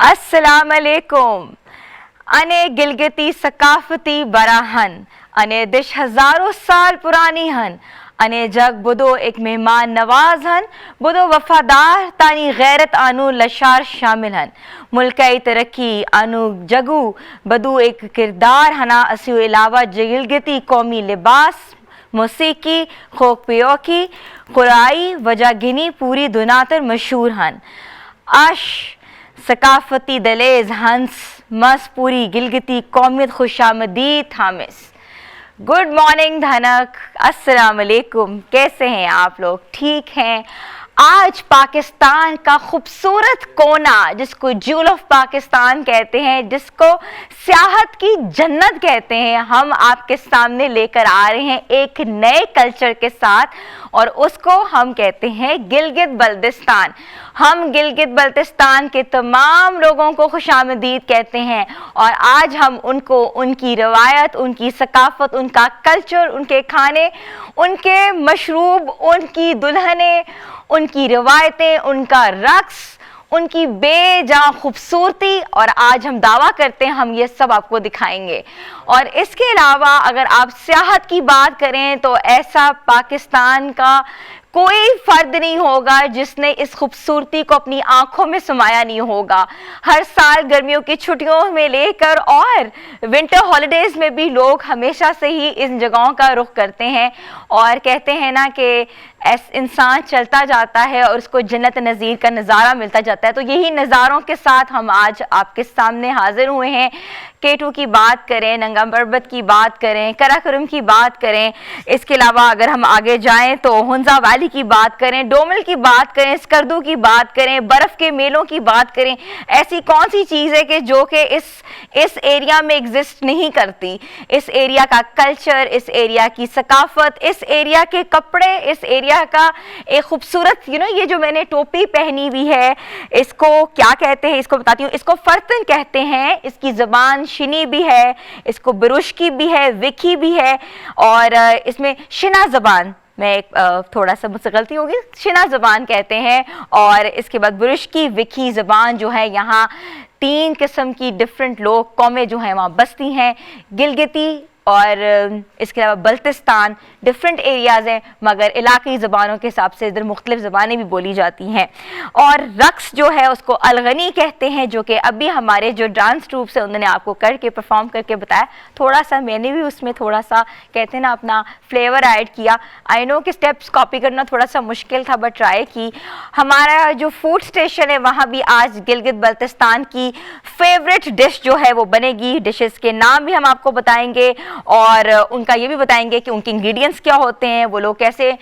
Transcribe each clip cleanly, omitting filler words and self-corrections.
अस्सलामुअलैकुम। अने गिलगिती सकाफती बराहन अने दिश हजारों साल पुरानी हन अने जग बुदो एक मेहमान नवाज हन बुदो वफादार तानी गैरत आनू लशार शामिल हन मुल्कई तरक्की आनू जगू बदू एक किरदार हना अस्यू अलावा गिलगिती कौमी लिबास मौसीकी खोक पियोकी खुराई वजह गिनी पूरी दुनिया तर मशहूर हन। आश सकाफती दलेज हंस मस पूरी गिलगिती कौमियत खुशामदीद थामिस। गुड मॉर्निंग धनक, अस्सलाम वालेकुम। कैसे हैं आप लोग? ठीक हैं? आज पाकिस्तान का खूबसूरत कोना जिसको ज्यूल ऑफ पाकिस्तान कहते हैं, जिसको सियाहत की जन्नत कहते हैं, हम आपके सामने लेकर आ रहे हैं एक नए कल्चर के साथ और उसको हम कहते हैं गिलगित बल्तिस्तान। हम गिलगित बल्तिस्तान के तमाम लोगों को खुशामदीद कहते हैं और आज हम उनको उनकी रवायत, उनकी सकाफत, उनका कल्चर, उनके खाने, उनके मशरूब, उनकी दुल्हनें, उनकी रवायतें, उनका रक्स, उनकी बेजान खूबसूरती और आज हम दावा करते हैं हम ये सब आपको दिखाएंगे। और इसके अलावा अगर आप सियाहत की बात करें तो ऐसा पाकिस्तान का कोई फर्द नहीं होगा जिसने इस खूबसूरती को अपनी आंखों में समाया नहीं होगा। हर साल गर्मियों की छुट्टियों में लेकर और विंटर हॉलिडेज में भी लोग हमेशा से ही इन जगहों का रुख करते हैं और कहते हैं ना कि इंसान चलता जाता है और उसको जन्नत नज़ीर का नज़ारा मिलता जाता है। तो यही नज़ारों के साथ हम आज आपके सामने हाजिर हुए हैं। K2 की बात करें, नंगा पर्वत की बात करें, कराकोरम की बात करें, इसके अलावा अगर हम आगे जाएं तो हुंजा वैली की बात करें, डोमल की बात करें, स्कर्दू की बात करें, बर्फ़ के मेलों की बात करें, ऐसी कौन सी चीज़ है कि जो कि इस एरिया में एग्जिस्ट नहीं करती। इस एरिया का कल्चर, इस एरिया की सकाफत, इस एरिया के कपड़े, इस एरिया का एक खूबसूरत ये जो मैंने टोपी पहनी हुई है, इसको क्या कहते हैं, इसको बताती हूँ। इसको फर्तन कहते हैं। इसकी ज़बान शिनी भी है, इसको बिरुश्की भी है, विकी भी है और इसमें शिना ज़बान, मैं थोड़ा सा मुझसे गलती होगी, शिना ज़बान कहते हैं। और इसके बाद बुरुश्की, विकी ज़बान जो है, यहाँ 3 किस्म की डिफरेंट लोग कौमें जो हैं वहाँ बसती हैं। गिलगिती और इसके अलावा बल्तिस्तान डिफरेंट एरियाज़ हैं मगर इलाक़ाई ज़बानों के हिसाब से इधर मुख्तलिफ़ ज़बानें भी बोली जाती हैं। और रक्स जो है उसको अलगनी कहते हैं, जो कि अभी हमारे जो डांस ट्रूप्स है उन्होंने आपको करके परफॉर्म करके बताया। थोड़ा सा मैंने भी उसमें थोड़ा सा कहते हैं ना अपना फ्लेवर ऐड किया। आई नो कि स्टेप्स कॉपी करना थोड़ा सा मुश्किल था बट ट्राई की। हमारा जो फूड स्टेशन है वहाँ भी आज गिलगित बल्तिस्तान की फेवरेट डिश जो है वो बनेगी। डिशेस के नाम भी हम आपको बताएंगे और उनका ये भी बताएंगे कि उनके इंग्रेडिएंट्स क्या होते हैं, वो लोग कैसे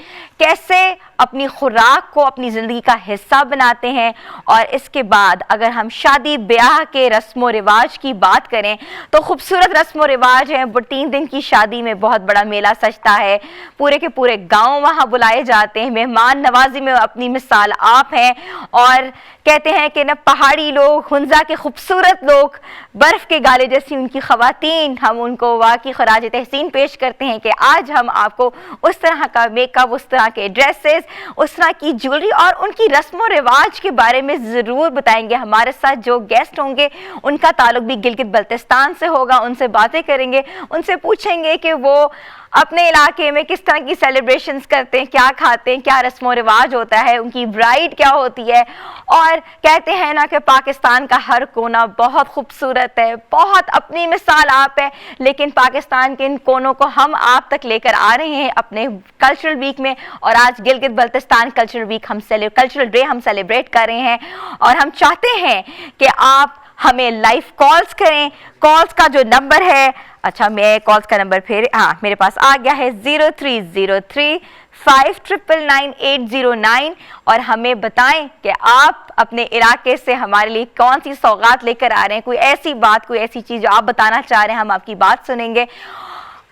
अपनी खुराक को अपनी ज़िंदगी का हिस्सा बनाते हैं। और इसके बाद अगर हम शादी ब्याह के रस्म रिवाज की बात करें तो खूबसूरत रस्म रिवाज हैं। 3 दिन की शादी में बहुत बड़ा मेला सजता है, पूरे के पूरे गांव वहाँ बुलाए जाते हैं। मेहमान नवाजी में अपनी मिसाल आप हैं और कहते हैं कि न पहाड़ी लोग, हुंजा के खूबसूरत लोग, बर्फ़ के गाले जैसी उनकी ख़वातीन, हम उनको वाकई खराज तहसीन पेश करते हैं कि आज हम आपको उस तरह का मेकअप, उस तरह के ड्रेसेस, उस तरह की ज्वेलरी और उनकी रस्म व रिवाज के बारे में ज़रूर बताएंगे। हमारे साथ जो गेस्ट होंगे उनका ताल्लुक भी गिलगित बल्तिस्तान से होगा। उनसे बातें करेंगे, उनसे पूछेंगे कि वो अपने इलाके में किस तरह की सेलिब्रेशंस करते हैं, क्या खाते हैं, क्या रस्म व रिवाज होता है, उनकी ब्राइड क्या होती है। और कहते हैं ना कि पाकिस्तान का हर कोना बहुत खूबसूरत है, बहुत अपनी मिसाल आप है, लेकिन पाकिस्तान के इन कोनों को हम आप तक लेकर आ रहे हैं अपने कल्चरल वीक में। और आज Gilgit Baltistan cultural week cultural day हम सेलिब्रेट कर रहे हैं और हम चाहते हैं कि आप हमें लाइव कॉल्स करें। कॉल्स का जो नंबर है, अच्छा मैं कॉल्स का नंबर फिर मेरे पास आ गया है 0303599809 और हमें बताएं कि आप अपने इलाके से हमारे लिए कौन सी सौगात लेकर आ रहे हैं। कोई ऐसी बात, कोई ऐसी चीज़ जो आप बताना चाह रहे हैं, हम आपकी बात सुनेंगे।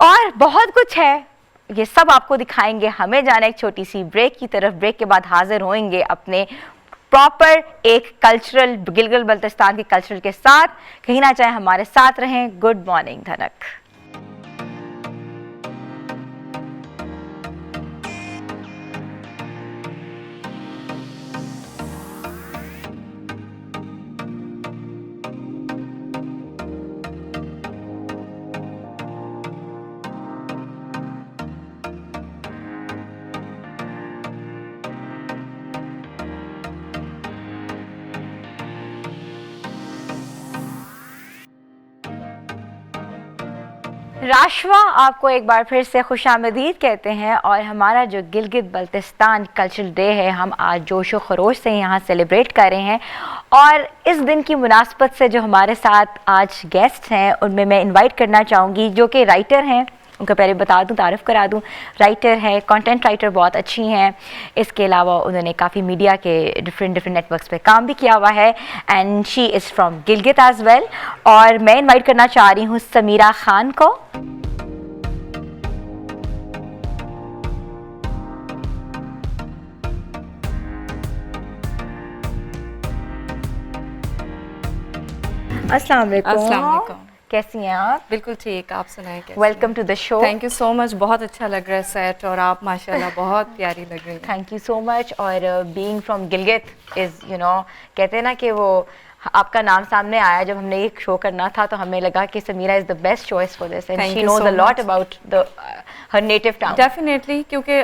और बहुत कुछ है, ये सब आपको दिखाएंगे। हमें जाना एक छोटी सी ब्रेक की तरफ। ब्रेक के बाद हाजिर होंगे अपने प्रॉपर एक कल्चरल गिलगित बल्तिस्तान के कल्चरल के साथ। कहीं ना चाहे हमारे साथ रहें। गुड मॉर्निंग धनक। राशवा आपको एक बार फिर से खुशामदीद कहते हैं और हमारा जो गिलगित बल्तिस्तान कल्चरल डे है हम आज जोशो खरोश से यहाँ सेलिब्रेट कर रहे हैं। और इस दिन की मुनासबत से जो हमारे साथ आज गेस्ट हैं उनमें मैं इनवाइट करना चाहूँगी जो कि राइटर हैं। उनका पहले बता दूं, तारीफ़ करा दूं, राइटर है, कंटेंट राइटर बहुत अच्छी हैं। इसके अलावा उन्होंने काफ़ी मीडिया के डिफरेंट नेटवर्क्स पे काम भी किया हुआ है and she is from Gilgit as well. और मैं इनवाइट करना चाह रही हूँ समीरा खान को। अस्सलाम वालेकुम। कैसी हैं आप? बिल्कुल ठीक, आप सुनाएं कैसे? Welcome to the show. Thank you so much, बहुत अच्छा लग रहा है सेट और आप माशाल्लाह बहुत प्यारी लग रही हैं। Thank you so much. और बीइंग फ्रॉम गिलगित इज़ कहते हैं ना कि वो आपका नाम सामने आया जब हमने एक शो करना था तो हमें लगा कि Samira is the best choice for this and she knows a lot about the her native town. Definitely, क्योंकि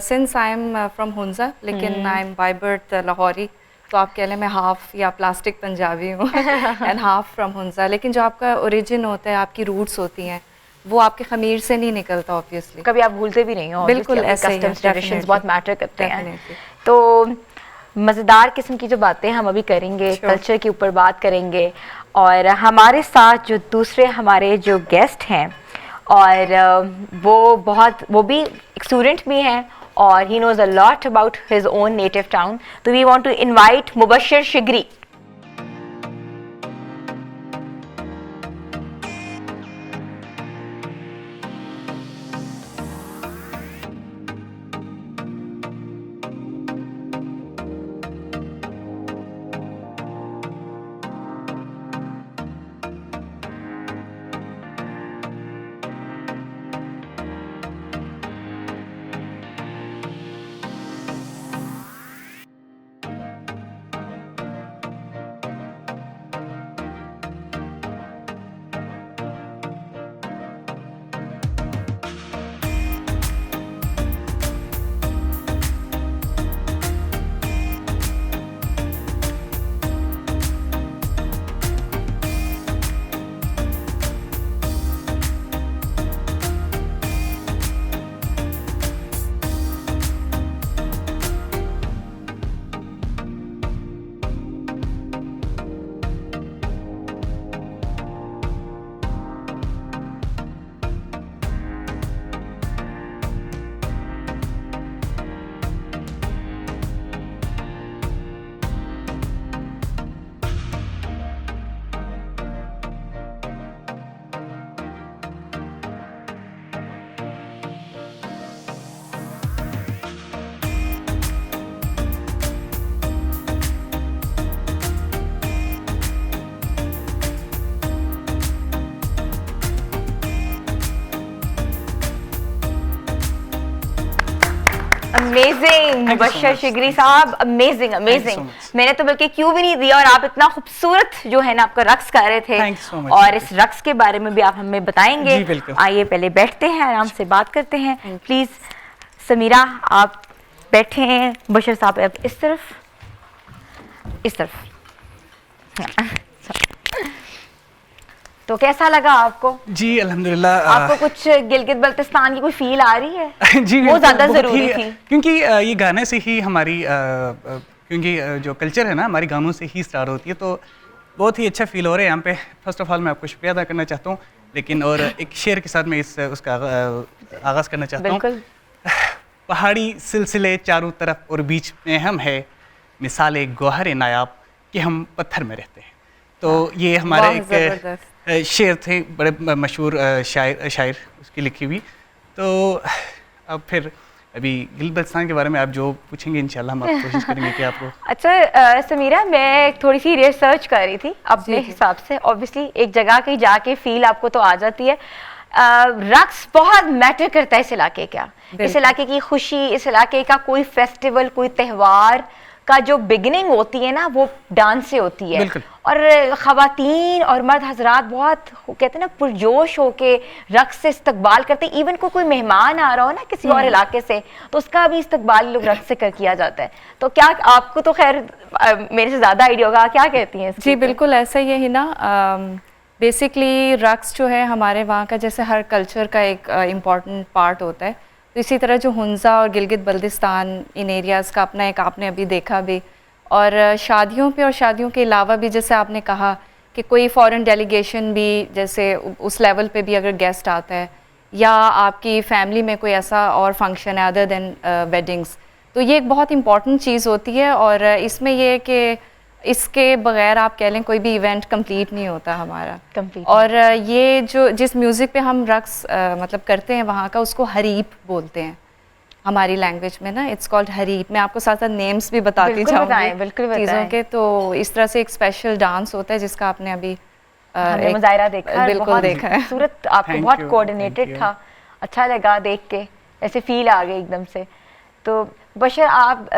since I am from Hunza लेकिन I am by birth Lahori, तो आप कह लें मैं हाफ या प्लास्टिक पंजाबी हूँ एंड हाफ फ्रॉम हुंजा। लेकिन जो आपका ओरिजिन होता है, आपकी रूट्स होती हैं, वो आपके खमीर से नहीं निकलता ऑब्वियसली। कभी आप भूलते भी नहीं हो। बिल्कुल ऐसे ही कस्टम्स ट्रेडिशंस बहुत मैटर करते हैं। Definitely. तो मज़ेदार किस्म की जो बातें हम अभी करेंगे, कल्चर के ऊपर बात करेंगे। और हमारे साथ जो दूसरे हमारे जो गेस्ट हैं और वो भी एक स्टूडेंट भी हैं और he knows a lot about his own native town. So we want to invite Mubashir Shigri. Amazing Mubashir Shigri साहब, अमेजिंग अमेजिंग। मैंने तो बल्कि क्यों भी नहीं दिया और आप इतना खूबसूरत जो है ना आपका रक्स कर रहे थे और इस रक्स के बारे में भी आप हमें बताएंगे। आइए पहले बैठते हैं, आराम से बात करते हैं। प्लीज समीरा आप बैठे हैं, मुबशर साहब आप इस तरफ। तो कैसा लगा आपको? जी अल्हम्दुलिल्लाह। आपको कुछ गिलगित बल्तिस्तान की कोई फील आ रही है? जी वो ज़्यादा ज़रूरी थी क्योंकि ये गाने से ही हमारी क्योंकि जो कल्चर है ना हमारी गानों से ही स्टार्ट होती है, तो बहुत ही अच्छा फील हो रहा है यहाँ पे। फर्स्ट ऑफ ऑल मैं आपको शुक्रिया अदा करना चाहता हूँ, लेकिन और एक शेर के साथ मैं उसका आगाज़ करना चाहता हूँ। पहाड़ी सिलसिले चारों तरफ और बीच में हम है, मिसाल गौहर नायाब कि हम पत्थर में रहते हैं। तो ये हमारे एक शेर थे, बड़े मशहूर शायर उसकी लिखी हुई। तो अब फिर अभी गिलगित बल्तिस्तान के बारे में आप जो पूछेंगे इंशाल्लाह हम आप कोशिश करेंगे कि आपको। अच्छा समीरा, मैं थोड़ी सी रिसर्च कर रही थी अपने हिसाब से। ऑब्वियसली एक जगह कहीं जाके फील आपको तो आ जाती है। रक्स बहुत मैटर करता है इस इलाके का, इस इलाके की खुशी, इस इलाके का कोई फेस्टिवल, कोई त्यौहार का जो बिगिनिंग होती है ना वो डांस से होती है। और ख़वातीन और मर्द हजरात बहुत कहते हैं ना पुरजोश होके रक्स से इस्तकबाल करते हैं। इवन कोई मेहमान आ रहा हो ना किसी और इलाके से तो उसका भी इस्तकबाल लोग रक्स से किया जाता है। तो क्या आपको तो खैर मेरे से ज़्यादा आइडिया होगा, क्या कहती हैं? जी बिल्कुल ऐसा ही है ना। बेसिकली रक्स जो है हमारे वहाँ का जैसे हर कल्चर का एक इम्पॉर्टेंट पार्ट होता है, तो इसी तरह जो हुंजा और गिलगित बल्तिस्तान इन एरियाज़ का अपना एक आपने अभी देखा भी, और शादियों पे और शादियों के अलावा भी जैसे आपने कहा कि कोई फॉरेन डेलीगेशन भी जैसे उस लेवल पे भी अगर गेस्ट आता है या आपकी फैमिली में कोई ऐसा और फंक्शन है अदर देन वेडिंग्स, तो ये एक बहुत इम्पॉर्टेंट चीज़ होती है। और इसमें ये है कि इसके बगैर आप कह लें कोई भी इवेंट कंप्लीट नहीं होता हमारा Complete और ये जो जिस म्यूज़िक पे हम रक्स मतलब करते हैं वहाँ का, उसको हरीप बोलते हैं हमारी लैंग्वेज में ना, इट्स कॉल्ड हरीप। मैं आपको साथ साथ नेम्स भी बताती बिल्कुल जाऊँगी बताएं, बिल्कुल बताएं। चीज़ों के। तो इस तरह से एक स्पेशल डांस होता है जिसका आपने अभी हमने मुजाहिरा देखा है, बिल्कुल बहुत देखा है। खूबसूरत, आपको Thank बहुत you, कोऑर्डिनेटेड thank you. था, अच्छा लगा देख के, ऐसे फील आ गई एकदम से। तो बशर आप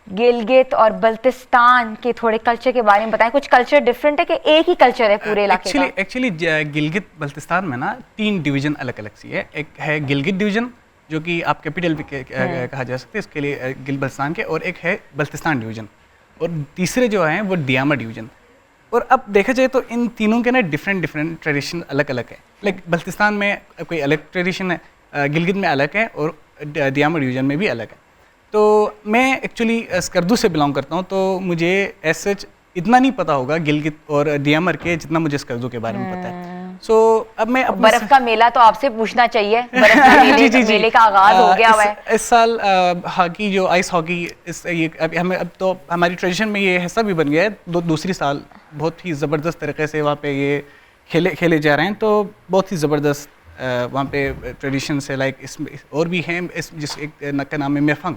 गिलगित और बल्तिस्तान के थोड़े कल्चर के बारे में बताएं। कुछ कल्चर डिफरेंट है कि एक ही कल्चर है पूरे इलाके का? एक्चुअली गिलगित बल्तिस्तान में ना 3 डिवीजन अलग अलग सी है। एक है गिलगित डिवीजन जो कि आप कैपिटल भी कहा जा सकते हैं इसके लिए गिल बल्तिस्तान के, और एक है बल्तिस्तान डिवीजन, और तीसरे जो हैं वो दियामा डिवीजन। और अब देखा जाए तो इन तीनों के ना डिफरेंट ट्रेडिशन अलग अलग है। लाइक बल्तिस्तान में कोई अलग ट्रेडिशन है, गिलगित में अलग है, और दियामा डिवीजन में भी अलग है। तो मैं एक्चुअली स्कर्दू से बिलोंग करता हूँ, तो मुझे एज सच इतना नहीं पता होगा गिलगित और दियामर के जितना मुझे स्कर्दू के बारे में पता है। सो अब मैं बर्फ का मेला तो आपसे पूछना चाहिए, बर्फ के मेले का आगाज हो गया हुआ है इस साल। हॉकी जो आइस हॉकी ये अब तो हमारी ट्रेडिशन में ये हिस्सा भी बन गया है। दूसरी साल बहुत ही ज़बरदस्त तरीके से वहाँ पे ये खेले जा रहे हैं, तो बहुत ही ज़बरदस्त वहाँ पे ट्रेडिशन है। लाइक इसमें और भी हैं, जिस एक का नाम है मेफंग।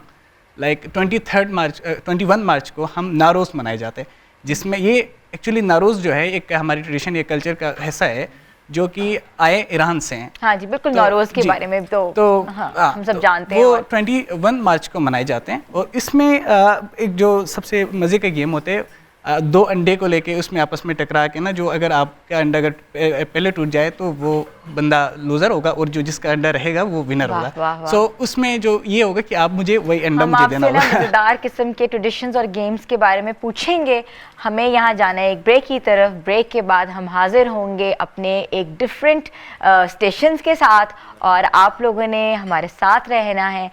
लाइक 21 मार्च को हम नारोज़ मनाए जाते हैं, जिसमें ये एक्चुअली नारोज़ जो है एक हमारी ट्रेडिशन, ये कल्चर का हिस्सा है जो कि आए ईरान से हैं। हाँ जी, बिल्कुल। नौरोज़ के बारे में तो हाँ, हम सब जानते हैं। वो 21 मार्च को मनाए जाते हैं, और इसमें एक जो सबसे मज़े का गेम होते हैं, 2 अंडे को लेके उसमें आपस में टकरा के ना, जो अगर आपका अंडा अगर पहले टूट जाए तो वो बंदा लूज़र होगा, और जो जिसका अंडा रहेगा वो विनर वाह, होगा। वाह, वाह। सो उसमें जो ये होगा कि आप मुझे वही अंडा हम मुझे देना आपसे ना होगा। मजेदार किस्म के ट्रेडिशंस और गेम्स के बारे में पूछेंगे। हमें यहाँ जाना है एक ब्रेक की तरफ। ब्रेक के बाद हम हाजिर होंगे अपने एक डिफरेंट स्टेशंस के साथ, और आप लोगों ने हमारे साथ रहना है।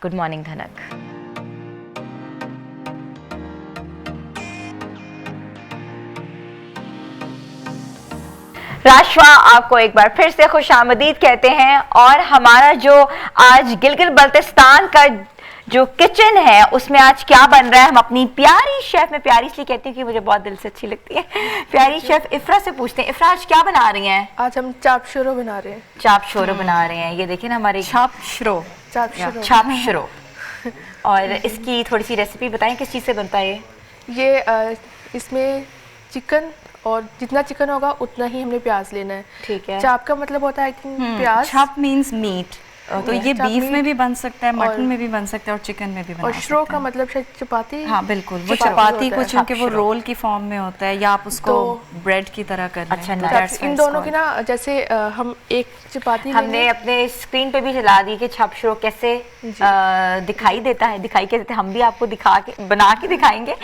गुड मॉर्निंग धनक। राशवा, आपको एक बार फिर से खुशामदीद कहते हैं। और हमारा जो आज गिलगित बल्तिस्तान का जो किचन है उसमें आज क्या बन रहा है, हम अपनी प्यारी शेफ, मैं प्यारी इसलिए कहती हूँ कि मुझे बहुत दिल से अच्छी लगती है, प्यारी शेफ इफ्रा से पूछते हैं। इफ्रा, आज क्या बना रही हैं? आज हम चाप शुरो बना रहे हैं। चाप शोरो बना रहे हैं। ये देखिए ना हमारे छाप श्रो। चाप शोरो। और इसकी थोड़ी सी रेसिपी बताएं, किस चीज़ से बनता है ये इसमें चिकन, और जितना चिकन होगा उतना ही हमने प्याज लेना है। ठीक है। चाप का मतलब होता है आई थिंक प्याज। छाप मीन्स मीट, तो ये चाप बीफ में मीट भी बन सकता है, मटन और- में भी बन सकता है, और चिकन में भी बन और सकता श्रो है। का मतलब शायद चपाती। हाँ बिल्कुल, वो चपाती चपाती होता को है। चूंकि वो छाप रोल की फॉर्म में होता है, या आप उसको तो- ब्रेड की तरह कर लें। अच्छा, तो nice। that's why in it's दोनों की called- ना जैसे हम एक चपाती हमने लेंगे। अपने स्क्रीन पे भी चला दी कि छाप शो कैसे दिखाई देता है, दिखाई के देते हैं। हम भी आपको दिखा के बना के दिखाएंगे,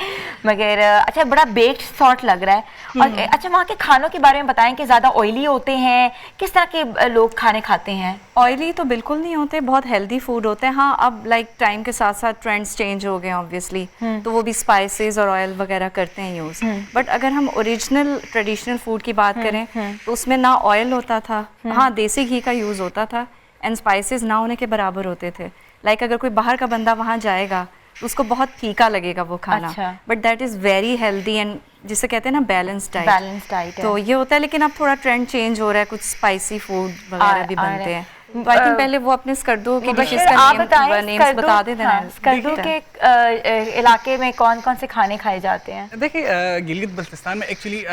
मगर अच्छा बड़ा बेक्ड सॉर्ट लग रहा है। और अच्छा, वहाँ के खानों के बारे में बताएं कि ज़्यादा ऑयली होते हैं, किस तरह के लोग खाने खाते हैं? ऑयली तो बिल्कुल नहीं होते, बहुत हेल्दी फूड होते हैं। हाँ, अब लाइक टाइम के साथ साथ ट्रेंड्स चेंज हो गए ऑब्वियसली, तो वो भी स्पाइसेस और ऑयल वगैरह करते हैं यूज़। बट अगर हम ओरिजिनल ट्रेडिशनल फूड की बात करें तो उसमें ना ऑयल होता था, हाँ देसी घी का यूज़ होता था, एंड स्पाइसेस ना होने के बराबर होते थे। लाइक अगर कोई बाहर का बंदा वहाँ जाएगा तो उसको बहुत फीका लगेगा वो खाना, अच्छा। But that is very healthy, and जिसे कहते हैं ना बैलेंस डाइट। Balanced diet है। तो ये होता है, लेकिन अब थोड़ा ट्रेंड चेंज हो रहा है, कुछ स्पाइसी फूड वगैरह भी आ रहा बनते है। हैं। तो आई थिंक पहले वो अपने स्कर्दू की डिशेस बशीर, का आप नेम्स बताएं बता देते हैं। स्कर्दू के इलाके में कौन कौन से खाने खाए जाते हैं? देखिए, गिलगित बल्तिस्तान में एक्चुअली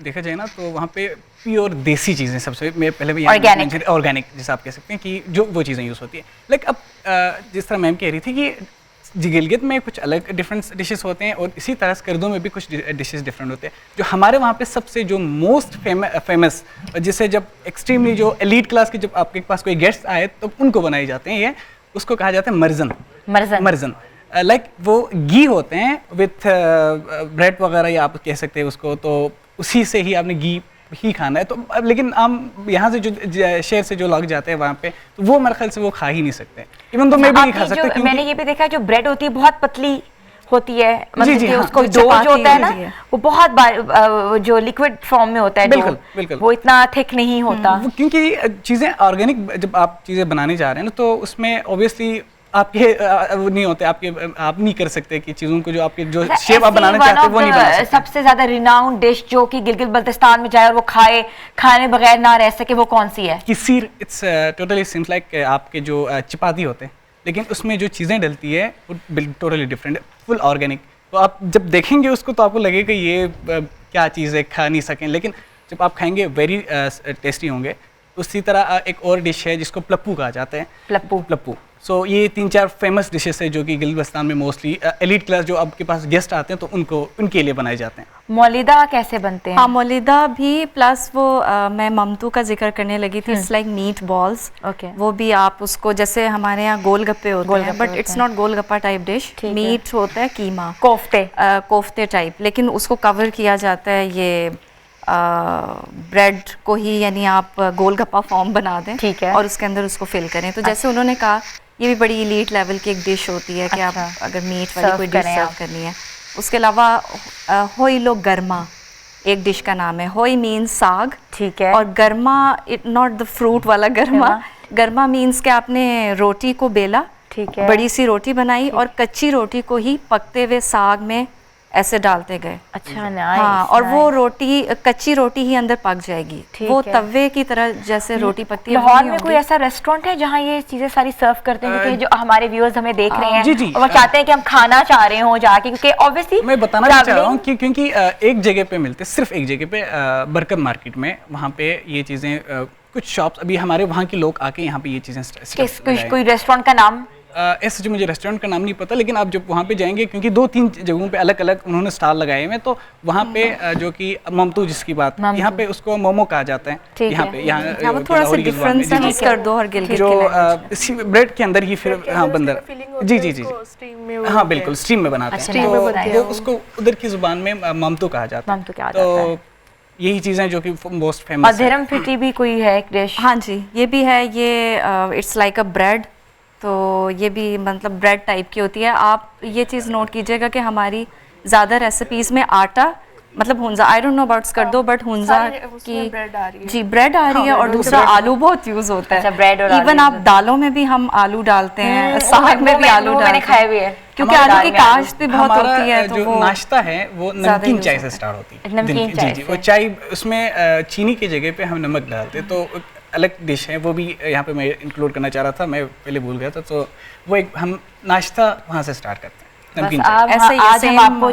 देखा जाए ना तो वहाँ पे प्योर देसी चीज़ें सबसे, मैं पहले भी Organic। ऑर्गेनिक जैसे आप कह सकते हैं कि जो वो चीज़ें यूज़ होती है। लाइक अब जिस तरह मैम कह रही थी कि गिलगित में कुछ अलग डिफरेंट डिशेस होते हैं, और इसी तरह स्कर्दू में भी कुछ डिशेस डिफरेंट होते हैं। जो हमारे वहाँ पे सबसे जो मोस्ट फेमस, जिसे जब एक्सट्रीमली जो एलीट क्लास के जब आपके पास कोई गेस्ट आए तो उनको बनाए जाते हैं, ये उसको कहा जाता है मर्जन। मर्जन लाइक वो घी होते हैं विथ ब्रेड वगैरह, या आप कह सकते हैं उसको, तो उसी से ही आपने घी ही खाना है। तो लेकिन हम यहाँ से जो शहर से जो लोग जाते हैं वहाँ पे, तो वो मेरे ख्याल से वो खा ही नहीं सकते। इवन तो मैं भी नहीं खा सकता, क्योंकि मैंने ये भी देखा है जो ब्रेड होती है बहुत पतली होती है, मतलब जी, कि हाँ, उसको जो डो जो होता है चपाती ना वो बहुत जो लिक्विड फॉर्म में होता है, बिल्कुल, बिल्कुल। वो इतना थिक नहीं होता। वो क्योंकि चीज़ें ऑर्गेनिक जब आप चीज़ें बनाने जा रहे हैं ना, तो उसमें ऑब्वियसली आपके वो नहीं होते, आप नहीं कर सकते कि चीज़ों को जो आपके जो शेप आप बनाना चाहते हैं वो नहीं बना सकते। सबसे ज्यादा रिनाउंड डिश जो कि गिलगित बल्तिस्तान में जाए और वो खाने बगैर ना रह सके, वो कौन सी है? कि सीर इट्स टोटली सीम्स लाइक आपके जो चपाती होते हैं, लेकिन उसमें जो चीज़ें डलती है वो टोटली डिफरेंट है, फुल ऑर्गेनिक। तो आप जब देखेंगे उसको तो आपको लगेगा ये क्या चीज़ है, खा नहीं सकें, लेकिन जब आप खाएंगे वेरी टेस्टी होंगे। उसी तरह एक और डिश है जिसको प्लप्पू कहा जाता है। प्लप्पू सो ये 3-4 फेमस डिशेस है जो कि गिलगित में मोस्टली एलीट क्लास जो आपके पास गेस्ट आते हैं तो उनके लिए बनाए जाते हैं। मौलिदा कैसे बनते हैं? हाँ, मौलिदा भी, प्लस वो मैं ममतू का जिक्र करने लगी थी, it's like meat balls. Okay. वो भी आप उसको, जैसे हमारे यहाँ गोलगप्पे होते हैं, but it's not golgappa type dish, meat होता है, कीमा, कोफ्ते टाइप, लेकिन उसको कवर किया जाता है ये ब्रेड को ही, यानी आप गोलगप्पा फॉर्म बना दें, ठीक है, और उसके अंदर उसको फिल करें। तो जैसे उन्होंने कहा ये भी बड़ी एलीट लेवल की एक डिश होती है कि आप अगर मीट वाली कोई डिश सर्व करनी है। उसके अलावा होई लो गर्मा एक डिश का नाम है। होई मीन्स साग, ठीक है, और गर्मा इट नॉट द फ्रूट वाला गर्मा, गर्मा मीन्स कि आपने रोटी को बेला, ठीक है, बड़ी सी रोटी बनाई और कच्ची रोटी को ही पकते हुए साग में ऐसे डालते गए। अच्छा, नाइस। हाँ, और वो रोटी, कच्ची रोटी ही अंदर पक जाएगी, वो तवे की तरह जैसे रोटी पकती है। लाहौर में कोई ऐसा रेस्टोरेंट है जहाँ ये चीजें सारी सर्व करते हैं, क्योंकि जो हमारे व्यूअर्स हमें देख रहे हैं जी, और वो चाहते हैं कि हम खाना चाह रहे हो जाके, क्योंकि ऑब्वियसली मैं बताना चाह रहा हूँ कि क्योंकि एक जगह पे मिलते, सिर्फ एक जगह पे बरकत मार्केट में, वहाँ पे ये चीज़ें कुछ शॉप्स अभी हमारे वहाँ के लोग आके यहाँ पे ये चीज़ें कोई रेस्टोरेंट का नाम ऐसे जो मुझे रेस्टोरेंट का नाम नहीं पता, लेकिन आप जब वहाँ पे जाएंगे, क्योंकि 2-3 जगहों पे अलग अलग उन्होंने स्टॉल लगाए हुए हैं, तो वहाँ पे जो कि ममतू जिसकी बात, यहाँ पे उसको मोमो कहा जाता है। यहाँ वो थोड़ा सा डिफरेंस है, कर दो और गिलगित जो इसी ब्रेड के अंदर ही फिर हाँ बंदर, जी हाँ बिल्कुल स्टीम में बनाते हैं, तो वो उसको उधर की जुबान में ममतू कहा जाता है। तो यही चीज़ें जो कि मोस्ट फेमस। अधरम फिटी भी कोई है एक डिश? हाँ जी, ये भी है, ये इट्स लाइक अ ब्रेड, तो ये भी मतलब ब्रेड टाइप की होती है। आप ये चीज़ नोट कीजिएगा कि हमारी ज़्यादा रेसिपीज़ में आटा, मतलब Hunza, I don't know about Skardu, but Hunza की जी ब्रेड आ रही है, और दूसरा आलू बहुत यूज़ होता है। ब्रेड और इवन आप दालों में भी हम आलू डालते हैं, साग में भी आलू डालते हैं, खाए हुए हैं, क्योंकि आलू की काश्त भी बहुत होती है। तो जो नाश्ता है वो नमकीन चाय से स्टार्ट होती है। नमकीन चाय जी, वो चाय उसमें चीनी की जगह पे हम नमक डालते, तो अलग डिश है, वो भी यहाँ पे मैं इंक्लूड करना चाह रहा था, मैं पहले भूल गया था। तो वो एक हम नाश्ता वहाँ से स्टार्ट करते हैं, नमकीन चाय। ऐसे ही आज हम आपको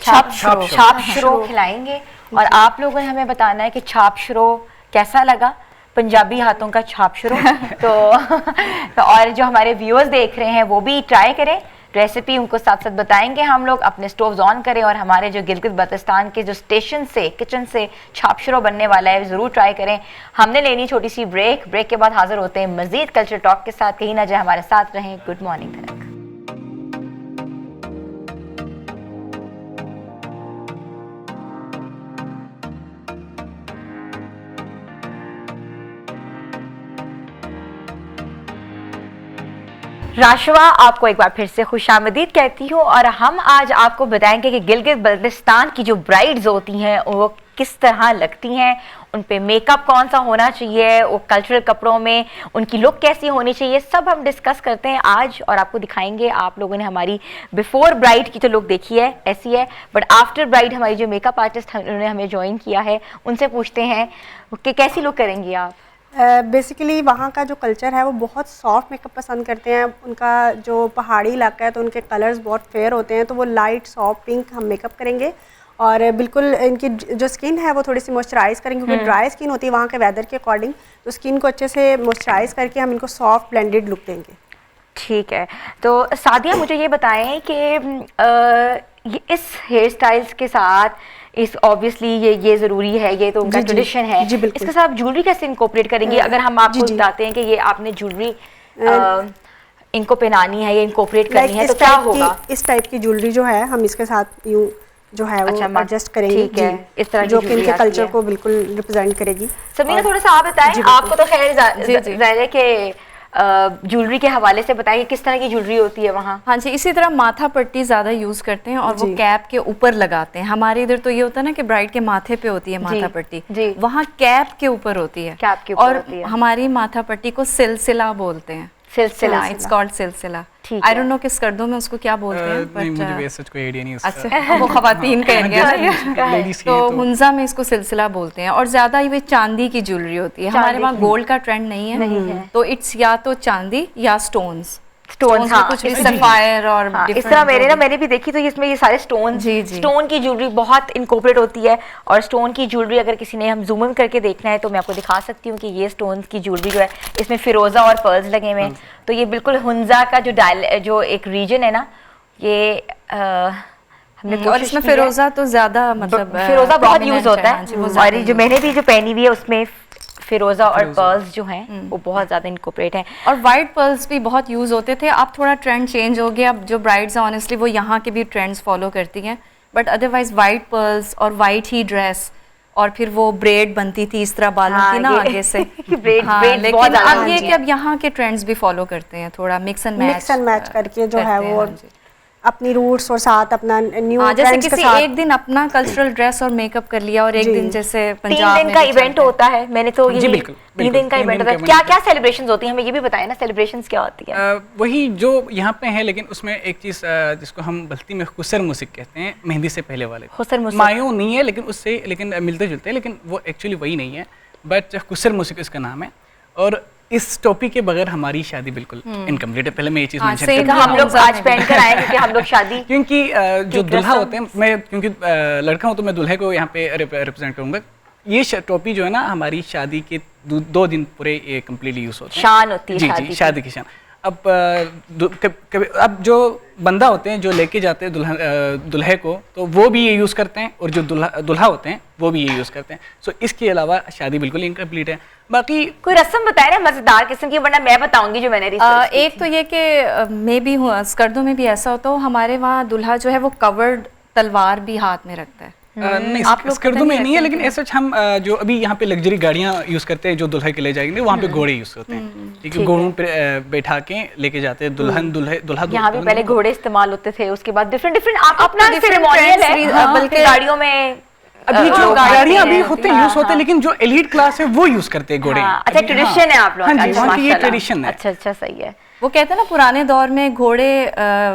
छाप शुरो खिलाएंगे, और आप लोगों ने हमें बताना है कि छाप शुरो कैसा लगा, पंजाबी हाथों का छाप शुरो। तो और जो हमारे व्यूअर्स देख रहे हैं वो भी ट्राई करें, रेसिपी उनको साथ साथ बताएंगे हम लोग। अपने स्टोव्स ऑन करें और हमारे जो गिलगित बल्तिस्तान के जो स्टेशन से किचन से छापशुरो बनने वाला है ज़रूर ट्राई करें। हमने लेनी छोटी सी ब्रेक के बाद हाजिर होते हैं मज़ीद कल्चर टॉक के साथ। कहीं ना जाए, हमारे साथ रहें। गुड मॉर्निंग धनक। राशवा, आपको एक बार फिर से खुशामदीद कहती हूँ, और हम आज आपको बताएंगे कि गिलगित बल्तिस्तान की जो ब्राइड्स होती हैं वो किस तरह लगती हैं, उन पे मेकअप कौन सा होना चाहिए, वो कल्चरल कपड़ों में उनकी लुक कैसी होनी चाहिए, सब हम डिस्कस करते हैं आज और आपको दिखाएंगे। आप लोगों ने हमारी बिफोर ब्राइड की तो लुक देखी है, ऐसी है, बट आफ्टर ब्राइड हमारी जो मेकअप आर्टिस्ट उन्होंने हमें ज्वाइन किया है, उनसे पूछते हैं कि कैसी लुक करेंगी आप। बेसिकली वहाँ का जो कल्चर है वो बहुत सॉफ्ट मेकअप पसंद करते हैं। उनका जो पहाड़ी इलाका है तो उनके कलर्स बहुत फेयर होते हैं, तो वो लाइट सॉफ्ट पिंक हम मेकअप करेंगे। और बिल्कुल इनकी जो स्किन है वो थोड़ी सी मॉइस्चराइज़ करेंगे, क्योंकि ड्राई स्किन होती है वहाँ के वेदर के अकॉर्डिंग, तो स्किन को अच्छे से मॉइस्चराइज़ करके हम इनको सॉफ्ट ब्लेंडेड लुक देंगे। ठीक है, तो सादिया मुझे ये बताएं कि इस हेयर स्टाइल्स के साथ इस ऑब्वियसली ये ज़रूरी है, ये तो उनका ट्रेडिशन है, इसके साथ ज्वेलरी कैसे इनकॉर्पोरेट करेंगे? अगर हम आपको बताते हैं कि ये आपने ज्वेलरी इनको पहनानी है या इनकॉर्पोरेट करनी है तो क्या होगा? इस टाइप की ज्वेलरी जो है हम इसके साथ यूँ जो है वो अच्छा, एडजस्ट करेंगे। ठीक है, जी, इस तरह की जो कि jewelry इनके आती कल्चर है। को बिल्कुल रिप्रेजेंट करेगी। समीना थोड़ा सा आप बताएं, जी, आपको तो खैर जी, जी। जाहिर है कि ज्वेलरी के हवाले से बताइए किस तरह की ज्वेलरी होती है वहाँ। हाँ जी, इसी तरह माथा पट्टी ज़्यादा यूज़ करते हैं और वो जी। कैप के ऊपर लगाते हैं। हमारे इधर तो ये होता है ना कि ब्राइड के माथे पे होती है माथा पट्टी, जी। वहाँ कैप के ऊपर होती है। कैप के ऊपर और होती है। हमारी माथा पट्टी को सिलसिला बोलते हैं। सिलसिला। इट्स कॉल्ड सिलसिला। ठीक आई है। डोंट नो किस गर्दों में उसको क्या बोलते हैं, नहीं, मुझे भी बट ऐसा कोई आइडिया नहीं है उसका। अच्छा वो खवातीन कहेंगे ना ये। लेडीज तो हुंजा में इसको सिलसिला बोलते हैं और ज्यादा ये चांदी की ज्वेलरी होती है। हमारे वहाँ गोल्ड का ट्रेंड नहीं है, तो इट्स या तो चांदी या स्टोन्स। स्टोन्स, में हाँ, कुछ भी जी, सफायर और हाँ, इस different तरह जो भी- मैंने भी देखी तो इसमें ये सारे स्टोन जी, जी। स्टोन की ज्वेलरी बहुत इनकॉर्पोरेट होती है। और स्टोन की ज्वेलरी अगर किसी ने हम जूम इन करके देखना है तो मैं आपको दिखा सकती हूँ कि ये स्टोन की ज्वेलरी जो है इसमें फिरोजा और पर्ल्स लगे हुए हैं। तो ये बिल्कुल हुंजा का जो एक रीजन है ना, ये हमने और कोशिश इसमें की है। फिरोजा तो ज्यादा मतलब फिरोजा बहुत prominent यूज होता हाँ जी, वो है। ज्यादा और ये जो use मैंने भी जो पहनी हुई है उसमें फिरोजा और पर्ल्स जो हैं वो बहुत ज्यादा इनकॉर्पोरेट हैं। और वाइट पर्ल्स भी बहुत यूज होते थे। अब थोड़ा ट्रेंड चेंज हो गया, अब जो ब्राइड्स हैं ऑनेस्टली वो यहाँ के भी ट्रेंड्स फॉलो करती हैं, बट अदरवाइज वाइट पर्ल्स और वाइट ही ड्रेस और फिर वो ब्रेड बनती थी इस तरह बालों हाँ, की ना ये आगे से braids हाँ, बहुत लेकिन ज्यादा अब ये होती कि अब यहाँ के ट्रेंड्स भी फॉलो करते हैं, थोड़ा मिक्स एंड मैच करके जो है वो हाँ जी। अपनी रूट्स और साथ अपना न्यू हाँ, जैसे ट्रेंड्स के किसी साथ। एक दिन अपना कल्चरल ड्रेस और मेकअप कर लिया और एक जी। दिन जैसे 3 पंजाब दिन में का भी इवेंट चलता है। होता है। मैंने तो जी, ये बिल्कुल, 3 दिन का तीन इवेंट दिन होता है। का क्या event क्या सेलिब्रेशंस होती हैं, हमें ये भी बताएं ना सेलिब्रेशंस क्या होती है। वही जो यहाँ पे है, लेकिन उसमें एक चीज़ जिसको हम बल्ती में खुसर मुसिक कहते हैं, मेहंदी से पहले वाले। खुसर मुसिक। मायूं नहीं है लेकिन उससे मिलते जुलते हैं, लेकिन वो एक्चुअली वही नहीं है, बट खुसर मुसिक इसका नाम है। और इस टॉपिक के बगैर हमारी शादी बिल्कुल इनकम्प्लीट है। पहले मैं ये चीज़ हाँ, मेंशन same कर दूं। हम लोग आज पहन कर आए क्योंकि हम लोग शादी क्योंकि जो की दुल्हा रस्म- होते हैं, मैं क्योंकि लड़का हूँ तो मैं दुल्हे को यहाँ पे रिप्रेजेंट करूँगा। ये टोपी जो है ना हमारी शादी के 2 दिन पूरे ये कम्प्लीटली यूज़ होते हैं। शान होती है जी शादी जी, की। शादी की शान। अब अब जो बंदा होते हैं जो लेके जाते हैं दुल्हे को, तो वो भी ये यूज़ करते हैं, और जो दुल्हा होते हैं वो भी ये यूज़ करते हैं। सो इसके अलावा शादी बिल्कुल इनकम्प्लीट है। बाकी कोई रस्म बताए ना मजेदार किस्म की, वरना मैं बताऊंगी जो मैंने रिसर्च एक तो ये कि मे भी स्कर्दों में भी ऐसा होता हो, हमारे वहाँ दुल्हा जो है वो कवर्ड तलवार भी हाथ में रखता है। नहीं, आप लोग स्कर्दों पता में नहीं नहीं है, रखते लेकिन ऐसा हम जो अभी यहाँ पे लग्जरी गाड़ियाँ यूज़ करते हैं जो दुल्हे के ले जाएंगे, वहाँ पे घोड़े यूज़ होते हैं। ठीक है, घोड़ों पे बैठा के लेके जाते हैं दुल्हा। यहाँ भी पहले घोड़े इस्तेमाल होते थे, उसके बाद डिफरेंट अपना different सेरेमोनियल है। trends, हाँ, बल्कि गाड़ियों में अभी जो लोग गाड़ियाँ आते अभी हैं। होते हैं यूज़ होते हैं, लेकिन जो एलीट क्लास है वो यूज़ करते हैं घोड़े। हाँ, अच्छा ट्रेडिशन है आप लोगों हाँ का। जी, अच्छा, वहाँ की ये माशाल्लाह। ट्रेडिशन है। अच्छा सही है। वो कहते हैं ना पुराने दौर में घोड़े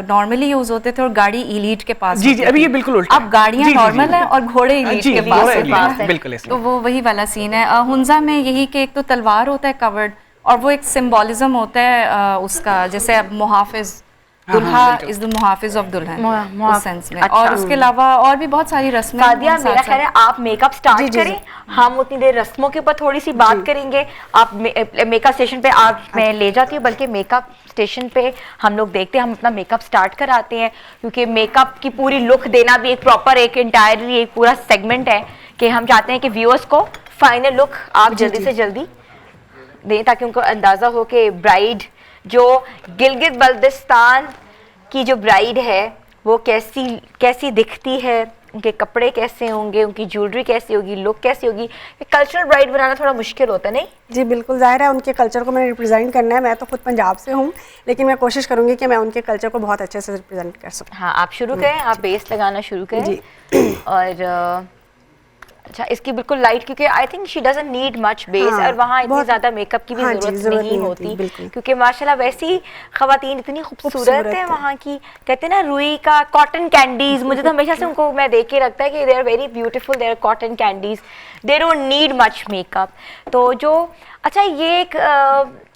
नॉर्मली यूज होते थे और गाड़ी इलीट के पास जी, होती अभी थी। ये बिल्कुल उल्टा अब है। गाड़ियाँ जी, जी, नॉर्मल जी। हैं और घोड़े इलीट जी, के घोड़े पास elite होते हैं। हैं, बिल्कुल इसलिए। तो वो वही वाला सीन है। हुंजा में यही कि एक तो तलवार होता है कवर्ड, और वो एक सिंबॉलिज्म होता है उसका, जैसे अब मुहाफिज दुल्हा इज द मुहाफिज ऑफ दुल्हन उस सेंस में। अच्छा। और उसके अलावा और भी बहुत सारी रस्में हैं सादिया, साथ मेरा साथ। ख्याल है आप मेकअप स्टार्ट करें, हम उतनी देर रस्मों के ऊपर थोड़ी सी बात करेंगे। आप मेकअप स्टेशन पे आप मैं ले जाती हूँ, बल्कि मेकअप स्टेशन पे हम लोग देखते हैं, हम अपना मेकअप स्टार्ट कराते हैं, क्योंकि मेकअप की पूरी लुक देना भी एक प्रॉपर एक इंटायरली एक पूरा सेगमेंट है कि हम चाहते हैं कि व्यूअर्स को फाइनल लुक आप जल्दी से जल्दी दें, ताकि उनको अंदाज़ा हो कि ब्राइड जो गिलगित बल्तिस्तान की जो ब्राइड है वो कैसी दिखती है, उनके कपड़े कैसे होंगे, उनकी ज्वेलरी कैसी होगी, लुक कैसी होगी। कल्चरल ब्राइड बनाना थोड़ा मुश्किल होता है, नहीं? जी बिल्कुल, जाहिर है उनके कल्चर को मैंने रिप्रेजेंट करना है। मैं तो खुद पंजाब से हूँ, लेकिन मैं कोशिश करूँगी कि मैं उनके कल्चर को बहुत अच्छे से रिप्रेजेंट कर सकूँ। हाँ, आप शुरू करें, आप बेस लगाना शुरू करें। जी। और अच्छा, इसकी बिल्कुल लाइट, क्योंकि I think she doesn't need much base, हाँ, और वहाँ इतनी बहुत- ज़्यादा मेकअप की भी हाँ जी, ज़रूरत ज़रूरत नहीं नहीं होती, होती, बिल्कुल। क्योंकि माशाल्लाह वैसी ख़वातीन इतनी खूबसूरत खूबसूरत है है। वहाँ की। कहते हैं ना रुई का कॉटन कैंडीज, मुझे तो हमेशा से उनको मैं देख के लगता है कि they are very beautiful, they are cotton candies, they don't need much makeup. तो जो अच्छा, ये एक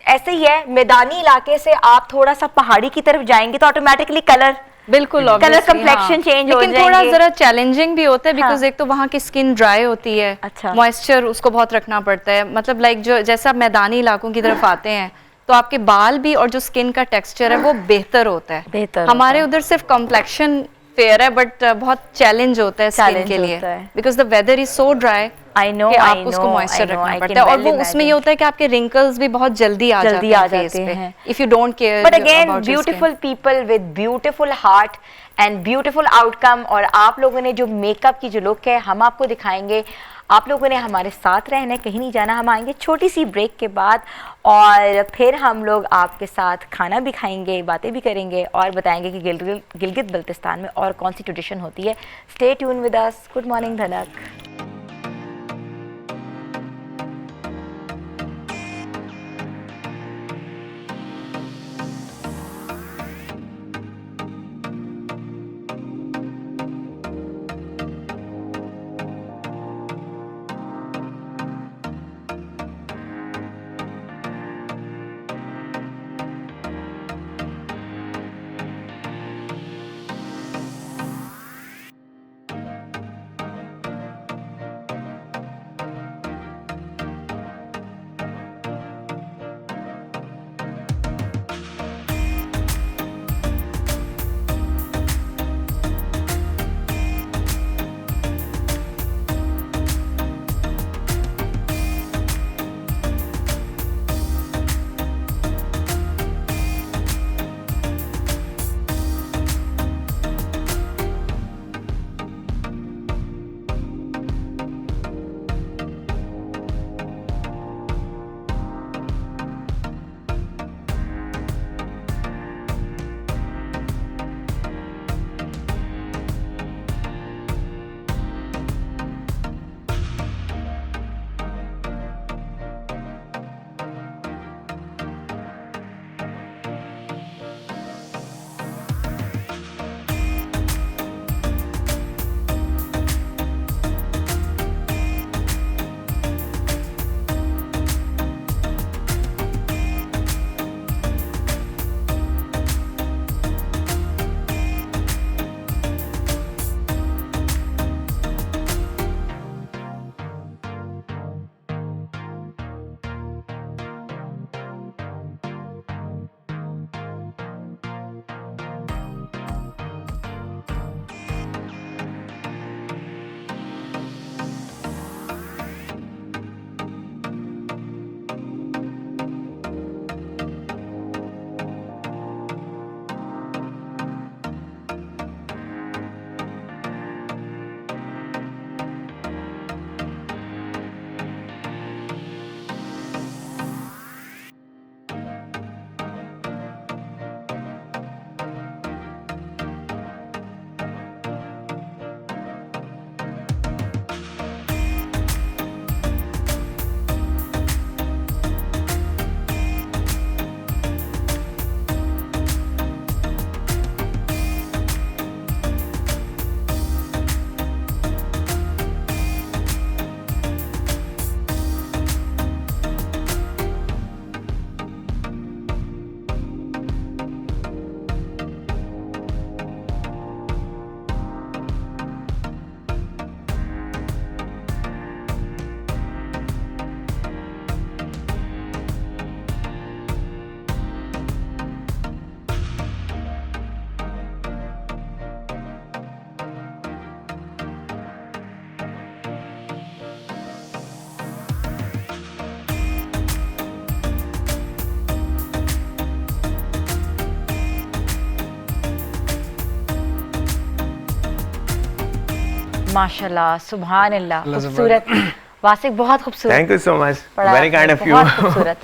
ऐसे ही है, मैदानी इलाके से आप थोड़ा सा पहाड़ी की तरफ जाएंगे तो ऑटोमेटिकली कलर बिल्कुल कलर obviously, कंप्लेक्शन चेंज हो लेकिन जाएंगे। थोड़ा जरा चैलेंजिंग भी होता है, बिकॉज हाँ। एक तो वहाँ की स्किन ड्राई होती है, अच्छा। मॉइस्चर उसको बहुत रखना पड़ता है। मतलब लाइक जो जैसे आप मैदानी इलाकों की तरफ आते हैं तो आपके बाल भी और जो स्किन का टेक्सचर है वो बेहतर होता है। बेहतर होता हमारे है। उधर सिर्फ कॉम्प्लेक्शन फेयर है, बट बहुत चैलेंज होता है स्किन Challenge के लिए, होता है। Because the weather is so dry I know, कि I आप उसको know, मॉइस्चर I know, रखना I पड़ता can है। और वो well उसमें ये imagine. होता है कि आपके रिंकल्स भी बहुत जल्दी आ जल्दी जाते आ हैं जाते face पे, हैं। if you don't care But again, about your skin. beautiful people with beautiful heart and beautiful outcome. और आप लोगों ने जो मेकअप की जो लुक है हम आपको दिखाएंगे। आप लोगों ने हमारे साथ रहना है, कहीं नहीं जाना। हम आएंगे छोटी सी ब्रेक के बाद और फिर हम लोग आपके साथ खाना भी खाएंगे, बातें भी करेंगे और बताएंगे कि गिलगित बल्तिस्तान में और कौन सी ट्रेडिशन होती है। Stay tune with us. Good morning धनक। माशाल्लाह, सुभान अल्लाह, खूबसूरत। वासिक बहुत खूबसूरत। थैंक यू सो मच, बड़ा वेरी काइंड ऑफ यू। बहुत खूबसूरत।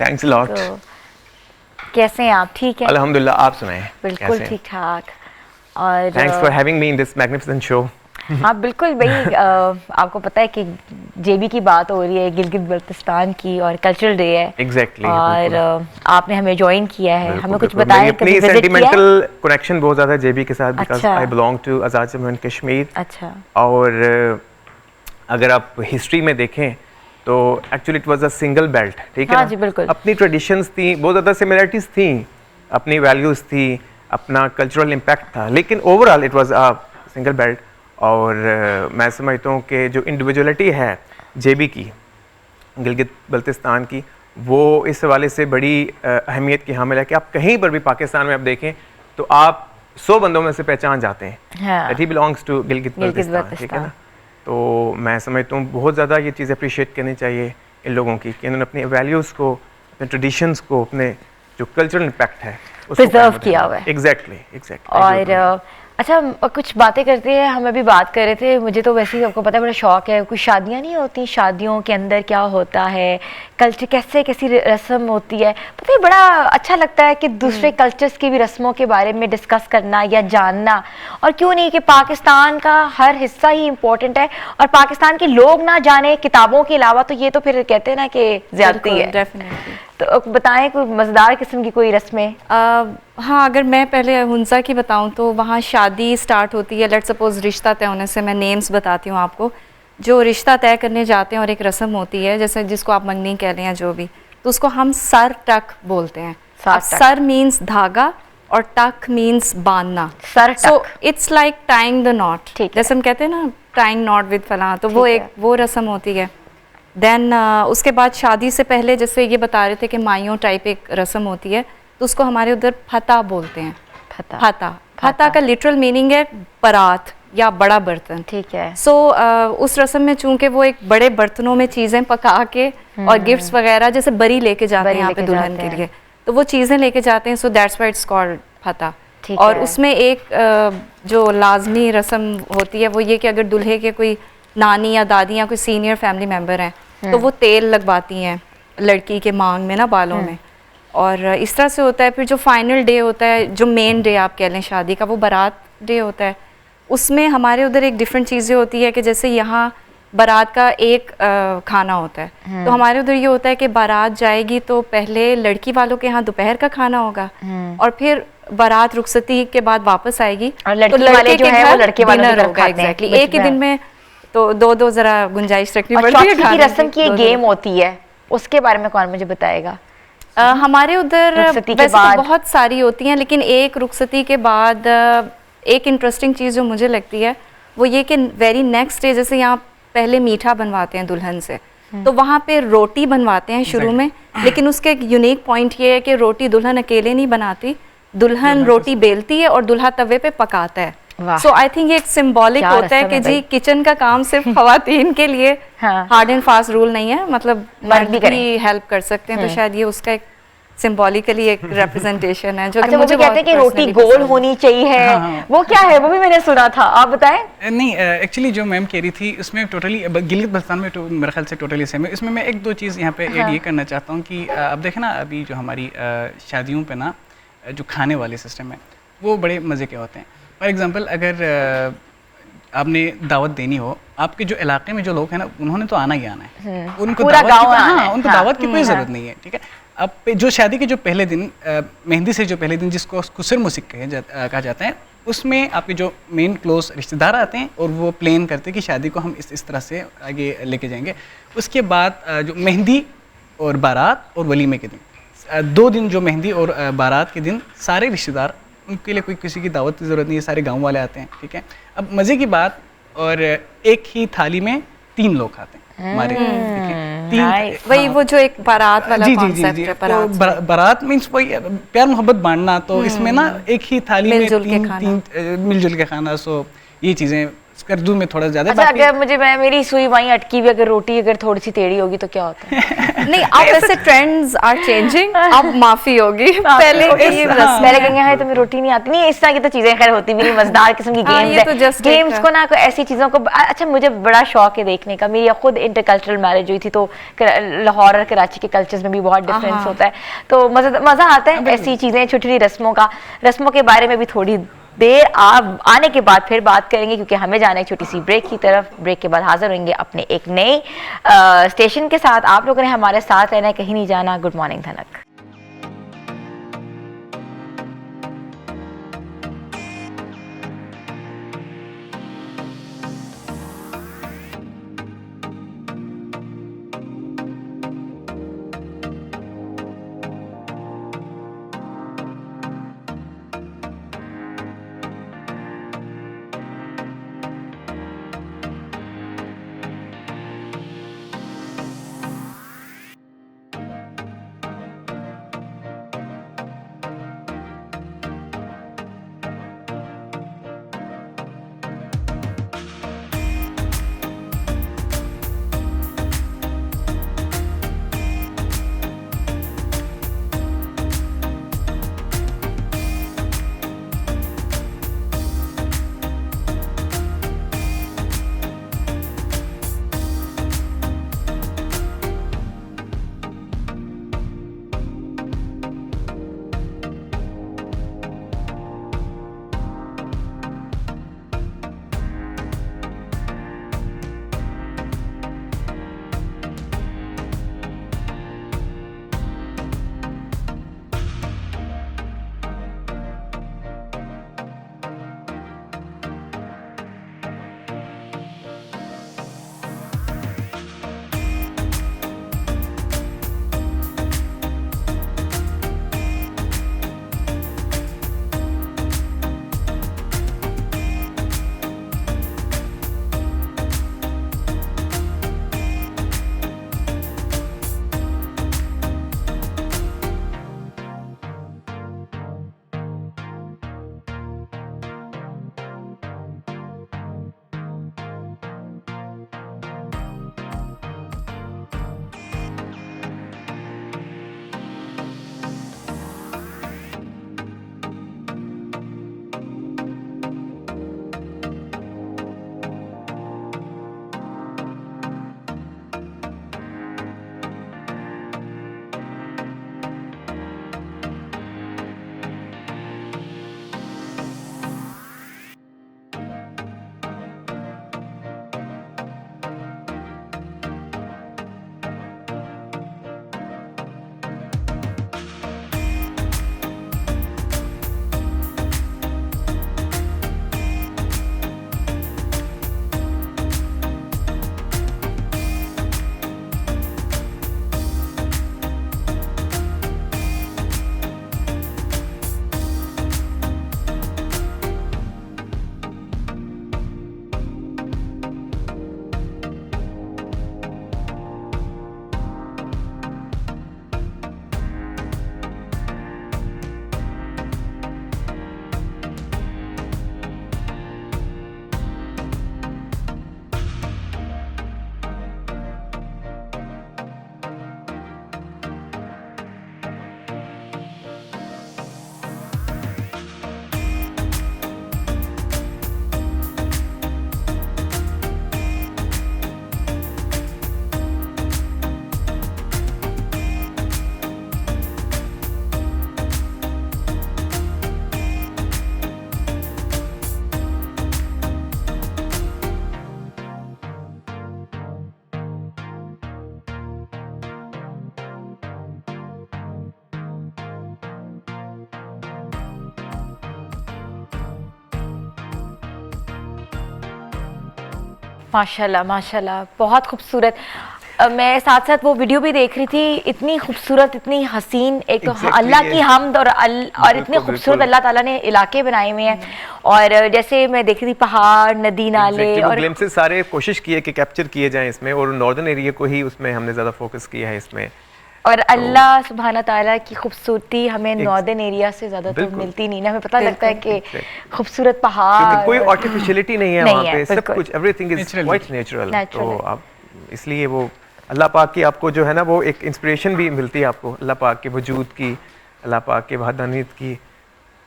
Thanks a lot. तो कैसे हैं आप? ठीक है अल्हम्दुलिल्लाह, आप सुनाएं। बिल्कुल ठीक ठाक। और thanks for having me in this magnificent show. हाँ बिल्कुल भाई, आपको पता है कि जेबी की बात हो रही है, गिलगित बल्तिस्तान की, और कल्चरल डे है। एग्जैक्टली। और आपने हमें ज्वाइन किया है, हमें कुछ बिल्कुल। बताएं, मेरी कभी अपनी विजिट किया है? सेंटिमेंटल कनेक्शन बहुत ज़्यादा जेबी के साथ, बिकॉज अच्छा। I belong to Azad Jammu and Kashmir. अच्छा। और अगर आप हिस्ट्री में देखें तो actually it was a single belt, ठीक है हाँ ना? जी, बिल्कुल। अपनी ट्रेडिशंस थी, बहुत ज़्यादा सिमिलरिटीज़ थी, अपनी वैल्यूज़ थी, अपना कल्चरल इम्पैक्ट था, लेकिन overall it was a single belt. और मैं समझता हूँ कि जो इंडिविजुअलिटी है जेबी की, गिलगित बल्तिस्तान की, वो इस हवाले से बड़ी अहमियत की हामिल है कि आप कहीं पर भी पाकिस्तान में आप देखें तो आप 100 बंदों में से पहचान जाते हैं that he belongs to Gilgit Baltistan, ठीक है ना? तो मैं समझता हूँ बहुत ज़्यादा ये चीज़ अप्रिशिएट करनी चाहिए इन लोगों की कि इन्होंने अपनी वैल्यूज़ को, अपने ट्रेडिशंस को, अपने जो कल्चरल इम्पैक्ट है उसको प्रिजर्व किया हुआ है। एग्जैक्टली। और अच्छा कुछ बातें करते हैं, हम अभी बात कर रहे थे, मुझे तो वैसे ही आपको पता है बड़ा शौक है, कुछ शादियां नहीं होती, शादियों के अंदर क्या होता है, कल्चर कैसे कैसी रस्म होती है, पता है बड़ा अच्छा लगता है कि दूसरे कल्चर्स की भी रस्मों के बारे में डिस्कस करना या जानना। और क्यों नहीं कि पाकिस्तान का हर हिस्सा ही इम्पोर्टेंट है, और पाकिस्तान के लोग ना जाने किताबों के अलावा तो ये तो फिर कहते हैं ना कि ज्यादती है। डेफिनेटली। तो बताएं कोई मज़ेदार किस्म की कोई रस्में। हाँ, अगर मैं पहले हुंजा की बताऊँ तो वहाँ शादी स्टार्ट होती है, लेट सपोज रिश्ता तय होने से, मैं नेम्स बताती हूँ आपको। जो रिश्ता तय करने जाते हैं और एक रस्म होती है, जैसे जिसको आप मंगनी कह लें या जो भी, तो उसको हम सर टक बोलते हैं। सर मीन्स धागा और टक मीन्स बांधना। Sir so it's like tying the not, ठीक है। जैसे हम कहते हैं ना टाइंग नॉट विद फलां, तो वो ठीक एक वो रस्म होती है। देन उसके बाद शादी से पहले, जैसे ये बता रहे थे कि माइयों टाइप एक रस्म होती है, तो उसको हमारे उधर फता बोलते हैं। फता का लिटरल मीनिंग है बारात या बड़ा बर्तन। ठीक है। सो उस रस्म में चूंकि वो एक बड़े बर्तनों में चीज़ें पका के और गिफ्ट्स वगैरह जैसे बरी लेके जाते हैं यहाँ पे दुल्हन के लिए, तो वो चीज़ें लेके जाते हैं। So that's why it's called फता। और उसमें एक जो लाजमी रस्म होती है वो ये कि अगर दूल्हे के कोई नानी या दादी या कोई सीनियर फैमिली मेम्बर हैं तो वो तेल लगवाती हैं लड़की के मांग में ना, बालों में। और इस तरह से होता है। फिर जो फाइनल डे होता है, जो मेन डे आप कह लें शादी का, वो बारात डे होता है। उसमें हमारे उधर एक डिफरेंट चीज़ें होती है कि जैसे यहाँ बारात का एक खाना होता है, तो हमारे उधर ये होता है कि बारात जाएगी तो पहले लड़की वालों के यहाँ दोपहर का खाना होगा, और फिर बारात रुखसती के बाद वापस आएगी और लड़की तो वाले जो है वो लड़के वालों के घर होगा। खाते हैं। एग्जैक्टली, एक ही दिन में तो दो जरा गुंजाइश रखनी और पड़ती है। चौथी की रस्म की एक गेम होती है, उसके बारे में कौन मुझे बताएगा। हमारे उधर रुखसती के वैसे बाद तो बहुत सारी होती हैं, लेकिन एक रुखसती के बाद एक इंटरेस्टिंग चीज़ जो मुझे लगती है वो ये कि वेरी नेक्स्ट डे, जैसे यहाँ पहले मीठा बनवाते हैं दुल्हन से, तो वहाँ पे रोटी बनवाते हैं शुरू में, लेकिन उसके एक यूनिक पॉइंट ये है कि रोटी दुल्हन अकेले नहीं बनाती, दुल्हन रोटी बेलती है और दुल्हा तवे पे पकाता है। सो आई थिंक ये एक सिंबॉलिक होता है कि जी किचन का काम सिर्फ खवातीन के लिए हार्ड एंड फास्ट रूल नहीं है, मतलब मर्द भी हेल्प कर सकते हैं। तो शायद ये उसका एक सिंबॉलिकली एक रिप्रेजेंटेशन है जो अच्छा, मुझे कहते हैं कि रोटी गोल होनी चाहिए। हाँ। वो क्या है, वो भी मैंने सुना था, आप बताएं। नहीं, एक्चुअली जो मैम कह रही थी उसमें टोटली गिलगित बल्तिस्तान में मेरे ख्याल से टोटली सेम है। इसमें मैं एक दो चीज़ यहाँ पे ऐड ये करना चाहता हूँ कि अब देखें ना, अभी जो हमारी शादियों पे ना जो खाने वाले सिस्टम है वो बड़े मज़े के होते हैं। फॉर एग्ज़ाम्पल, अगर आपने दावत देनी हो, आपके जो इलाके में जो लोग हैं ना, उन्होंने तो आना ही आना है, उनको उनको दावत की कोई ज़रूरत नहीं है। ठीक है। अब जो शादी के जो पहले दिन, मेहंदी से जो पहले दिन, जिसको खुसर मुसिक कहा जाता है, उसमें आपके जो मेन क्लोज रिश्तेदार आते हैं और वो प्लान करते हैं कि शादी को हम इस तरह से आगे लेके जाएंगे। उसके बाद जो मेहंदी और बारात और वलीमे के दिन, 2 दिन जो मेहंदी और बारात के दिन, सारे रिश्तेदार, उनके लिए कोई किसी की दावत की ज़रूरत नहीं है, सारे गांव वाले आते हैं। ठीक है। अब मज़े की बात, और एक ही थाली में 3 लोग खाते हैं हमारे। ठीक है। वही वो जो एक बारात वाला कॉन्सेप्ट है। तो बारात मीन्स वही प्यार मोहब्बत बांटना, तो इसमें ना एक ही थाली में मिलजुल के खाना। सो ये चीज़ें कर्जू में थोड़ा ज्यादा। अच्छा, अगर मेरी सुई वहीं अटकी हुई, अगर रोटी अगर थोड़ी सी टेढ़ी होगी तो क्या होता है? नहीं, अब ऐसे ट्रेंड्स आर चेंजिंग, अब माफी होगी। पहले कहेंगे हाय तुम्हें रोटी नहीं आती। नहीं, इस तरह की तो चीजें खैर होती भी नहीं, मजेदार किस्म की गेम्स है। गेम्स को ना ऐसी चीजों को, अच्छा मुझे बड़ा शौक है देखने का। मेरी खुद इंटरकल्चरल मैरिज हुई थी, तो लाहौर और कराची के कल्चर्स में भी बहुत डिफरेंस होता है, तो मजा आता है ऐसी चीजें, छोटी छोटी रस्मों के बारे में भी थोड़ी देर आप आने के बाद फिर बात करेंगे, क्योंकि हमें जाना है एक छोटी सी ब्रेक की तरफ। ब्रेक के बाद हाजिर होंगे अपने एक नए स्टेशन के साथ। आप लोगों ने हमारे साथ रहना है, कहीं नहीं जाना। गुड मॉर्निंग धनक। माशाल्लाह माशाल्लाह, बहुत खूबसूरत। मैं साथ साथ वो वीडियो भी देख रही थी, इतनी खूबसूरत, इतनी हसीन, एक तो Exactly, अल्लाह की yes. हमद और इतने बिल्कुल, खूबसूरत बिल्कुल। अल्लाह ताला ने इलाके बनाए हुए हैं। और जैसे मैं देख रही थी पहाड़, नदी, नाले Exactly, वो और ग्लिम्पसेस सारे कोशिश की है कि कैप्चर किए जाएं इसमें, और नॉर्दर्न एरिया को ही उसमें हमने ज़्यादा फोकस किया है इसमें। अल्लाह सुब्हाना ताला की खूबसूरती हमें नॉर्दर्न एरिया से ज़्यादा तो बिल्कुल। मिलती नहीं ना, हमें पता लगता है कि Exactly. खूबसूरत क्योंकि पहाड़ कोई और- आर्टिफिशियलिटी नहीं है नहीं वहाँ है, पे, सब बिल्कुल। कुछ everything is Natural. Quite natural. Natural तो है। आप इसलिए वो अल्लाह पाक की आपको जो है ना वो एक इंस्पिरेशन भी मिलती है आपको अल्लाह पाक के वजूद की, अल्लाह पाक के वहदानियत की।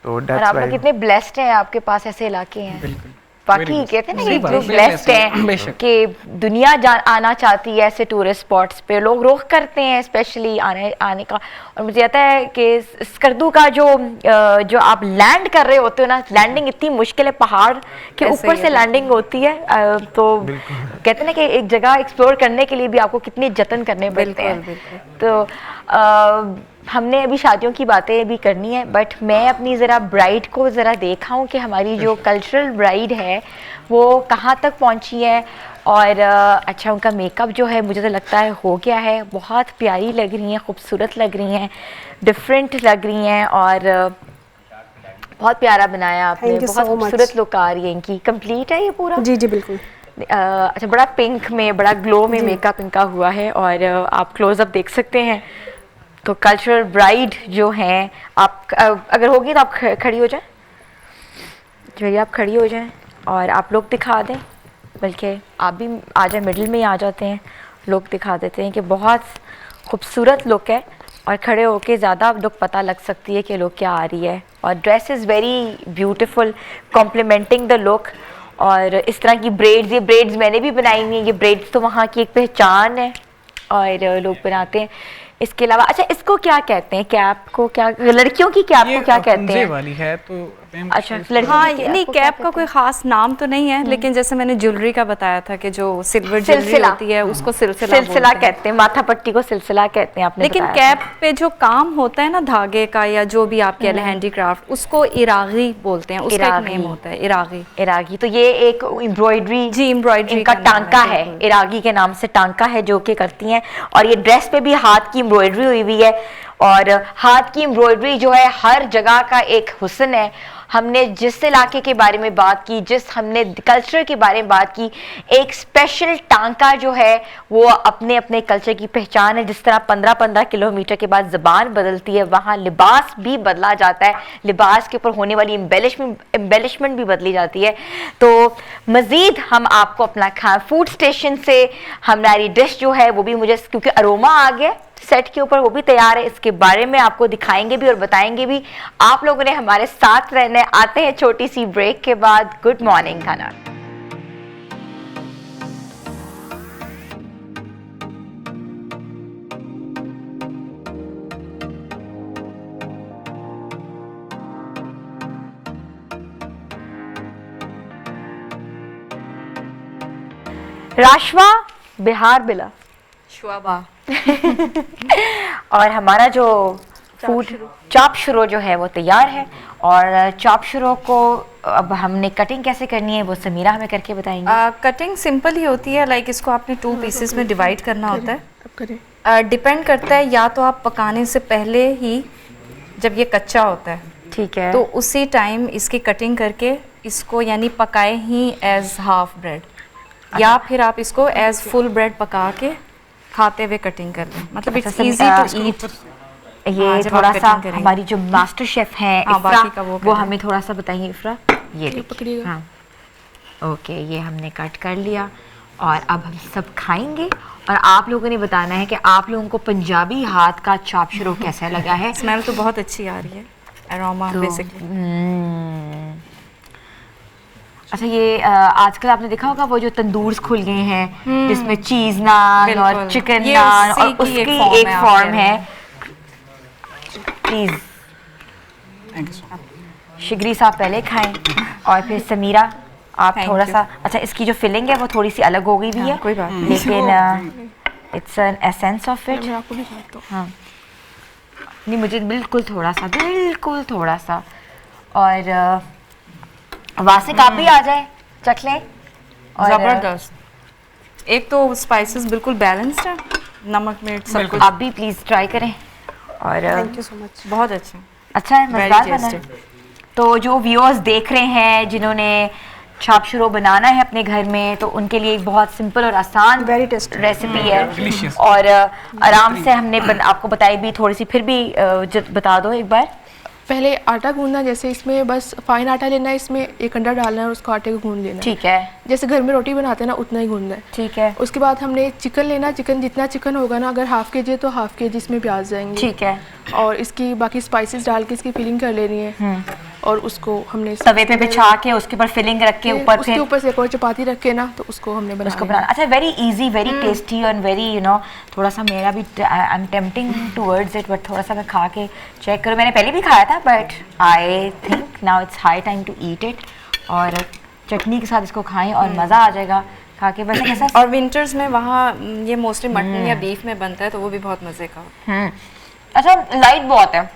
तो और दैट्स आप लोग व्हाई कितने ब्लेस्ड हैं, आपके पास ऐसे इलाके हैं। बिल्कुल। बाकी Very good. कहते हैं ना सही कि बात जो है। ब्लेस्ड हैं बेशक। कि दुनिया आना चाहती है ऐसे टूरिस्ट स्पॉट्स पे, लोग रुख करते हैं स्पेशली आने का। और मुझे आता है कि स्कर्दू का जो आप लैंड कर रहे होते हो ना, लैंडिंग इतनी मुश्किल है, पहाड़ के ऐसे ऊपर ही से है। लैंडिंग होती है। तो कहते हैं ना कि एक जगह एक्सप्लोर करने के लिए भी आपको कितने जतन करने पड़ते हैं। बिल्कुल। तो हमने अभी शादियों की बातें भी करनी है, बट मैं अपनी ज़रा ब्राइड को ज़रा देखा हूँ कि हमारी जो कल्चरल ब्राइड है वो कहाँ तक पहुँची है। और अच्छा, उनका मेकअप जो है मुझे तो लगता है हो गया है, बहुत प्यारी लग रही हैं, खूबसूरत लग रही हैं, डिफरेंट लग रही हैं। और बहुत प्यारा बनाया आपने, Thank you बहुत so much. खूबसूरत लुक आ रही है इनकी। कंप्लीट है ये पूरा? जी जी बिल्कुल। अच्छा, बड़ा पिंक में, बड़ा ग्लो में मेकअप इनका हुआ है। और आप क्लोजअप देख सकते हैं। तो कल्चरल ब्राइड जो हैं, आप अगर होगी तो आप खड़ी हो जाएं, चलिए आप खड़ी हो जाएं और आप लोग दिखा दें, बल्कि आप भी आ जाएं, मिडिल में ही आ जाते हैं, लोग दिखा देते हैं कि बहुत खूबसूरत लुक है। और खड़े होके ज़्यादा लुक पता लग सकती है कि लुक क्या आ रही है। और dress is very beautiful, complimenting the look. और इस तरह की ब्रेड्स, ये ब्रेड्स मैंने भी बनाई हुई हैं, ये ब्रेड्स तो वहाँ की एक पहचान है और लोग बनाते हैं। इसके अलावा अच्छा, इसको क्या कहते हैं, कैप को क्या, लड़कियों की कैप को क्या कहते हुंजे हैं? वाली है तो मैम अच्छा, लड़कियों हाँ, की नहीं को क्या कैप का कहते कोई खास नाम तो नहीं है, लेकिन जैसे मैंने ज्वेलरी का बताया था कि जो सिल्वर ज्वेलरी सिलसिला। होती है उसको सिलसिला सिलसिला बोलते हैं। कहते हैं, माथा पट्टी को सिलसिला कहते हैं, आपने लेकिन बताया कैप पे जो काम होता है ना धागे का या जो भी आप कह लें हैंडीक्राफ्ट, उसको इरागी बोलते हैं, उसका एक इरागी। नेम होता है इरागी। था। इरागी, तो ये एक एम्ब्रॉयडरी, जी, एम्ब्रॉयडरी इनका का नाम है, टांका है, बिल्कुल। इरागी के नाम से टांका है जो कि करती हैं। और ये ड्रेस पे भी हाथ की एम्ब्रॉयडरी हुई हुई है। और हाथ की एम्ब्रॉयडरी जो है हर जगह का एक हुस्न है। हमने जिस इलाके के बारे में बात की, हमने कल्चर के बारे में बात की, एक स्पेशल टांका जो है वो अपने अपने कल्चर की पहचान है। जिस तरह 15-15 किलोमीटर के बाद ज़बान बदलती है, वहाँ लिबास भी बदला जाता है, लिबास के ऊपर होने वाली एम्बेलिशमेंट भी बदली जाती है। तो मज़ीद हम आपको अपना फूड स्टेशन से हमारी डिश जो है वो भी, मुझे क्योंकि अरोमा आ गया सेट के ऊपर, वो भी तैयार है, इसके बारे में आपको दिखाएंगे भी और बताएंगे भी। आप लोगों ने हमारे साथ रहने। आते हैं छोटी सी ब्रेक के बाद। गुड मॉर्निंग खाना। राशवा बिहार बिला शुआबा। और हमारा जो फूड चाप शुरो जो है वो तैयार है। और चाप शुरो को अब हमने कटिंग कैसे करनी है वो समीरा हमें करके बताएंगी। कटिंग सिंपल ही होती है, लाइक इसको आपने 2 पीसेस में डिवाइड करना होता अब करें। है। डिपेंड करता है, या तो आप पकाने से पहले ही जब ये कच्चा होता है ठीक है, तो उसी टाइम इसकी कटिंग करके इसको यानी पकाए ही एज हाफ ब्रेड, या फिर आप इसको एज फुल ब्रेड पका के खाते हुए कटिंग कर लें। मतलब इट्स अच्छा, इजी टू ईट। ये हाँ, जब थोड़ा आप सा cutting करेंगे। हमारी जो मास्टर शेफ हैं हाँ, इफ्रा, बाकी का वो वो करें। हमें थोड़ा सा बताइए इफ्रा। ये देखिए, पकड़िएगा। हाँ ओके, ये हमने कट कर लिया और अब हम सब खाएंगे। और आप लोगों ने बताना है कि आप लोगों को पंजाबी हाथ का चाप शुरू कैसा लगा है। स्मेल तो बहुत अच्छी आ रही है, अरोमा बेसिकली। अच्छा, ये आजकल आपने देखा होगा वो जो तंदूर खुल गए हैं जिसमें चीज नान और बिल्कुल। चिकन ये नान, उसी और की उसकी एक form एक है, आप फॉर्म कह रहे है। हैं। Please thank you so much. Shigri साहब पहले खाएं और फिर समीरा आप Thank थोड़ा you. सा। अच्छा, इसकी जो फिलिंग है वो थोड़ी सी अलग हो गई भी हाँ, है, कोई बात नहीं। लेकिन it's an essence of it. मैं आपको भी खाता हूँ। हाँ, नहीं मुझे बिल्कुल थोड़ा सा। और वासिक आप भी आ जाए, चख लें। और जबरदस्त। एक तो स्पाइसेस बिल्कुल बैलेंस्ड है, नमक मिर्च सब कुछ। आप भी प्लीज़ ट्राई करें। और थैंक यू सो मच। बहुत अच्छा। अच्छा है, Very मज़ेदार बना है। tasty। तो जो व्यूअर्स देख रहे हैं जिन्होंने छाप शुरू बनाना है अपने घर में, तो उनके लिए एक बहुत सिंपल और आसान Very tasty। रेसिपी है। Delicious। और आराम से हमने आपको बताई भी थोड़ी सी, फिर भी बता दो एक बार। पहले आटा गूंदना, जैसे इसमें बस फाइन आटा लेना है, इसमें 1 अंडा डालना है और उसको आटे को गूंद लेना है। ठीक है, जैसे घर में रोटी बनाते हैं ना, उतना ही गूंदना है। ठीक है, उसके बाद हमने चिकन लेना, चिकन जितना चिकन होगा ना, अगर हाफ के जी तो हाफ के जी इसमें प्याज जाएंगे। ठीक है। और इसकी बाकी स्पाइसेस डाल के इसकी फिलिंग कर लेनी है। और उसको हमने तवे पे बिछा के उसके ऊपर फिलिंग रख के ऊपर उसके फिर ऊपर से एक और चपाती रख के ना, तो उसको हमने उसको बनाना बनाना। अच्छा, वेरी इजी, वेरी टेस्टी और वेरी थोड़ा सा मेरा भी I am tempting towards it, but थोड़ा सा मैं खा के चेक करूँ। मैंने पहले भी खाया था, but I think now it's high time to eat it. और चटनी के साथ इसको खाएं और मज़ा आ जाएगा खा के। वैसे कैसा? और विंटर्स में वहाँ ये मोस्टली मटन या बीफ में बनता है, तो वो भी बहुत मज़े का। अच्छा, लाइट बहुत है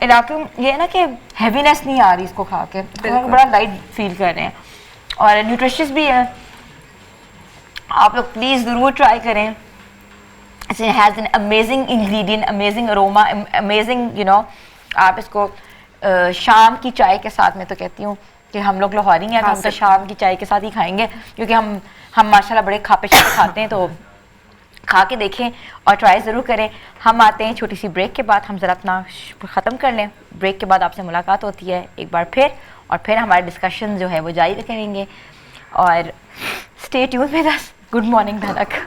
इलाके में, ये है ना कि हैवीनेस नहीं आ रही इसको खा के, बड़ा लाइट फील कर रहे हैं और न्यूट्रिशियस भी है। आप लोग प्लीज़ ज़रूर ट्राई करें। It has an amazing ingredient, amazing aroma, amazing आप इसको शाम की चाय के साथ, मैं तो कहती हूँ कि हम लोग लाहौरी हैं तो हम तो शाम की चाय के साथ ही खाएंगे, क्योंकि हम माशाल्लाह बड़े खापे शापे खाते हैं। तो खा के देखें और ट्राई ज़रूर करें। हम आते हैं छोटी सी ब्रेक के बाद, हम ज़रा अपना ख़त्म कर लें। ब्रेक के बाद आपसे मुलाकात होती है एक बार फिर, और फिर हमारा डिस्कशन जो है वो जारी रखेंगे। और stay tune with us. Good morning धनक।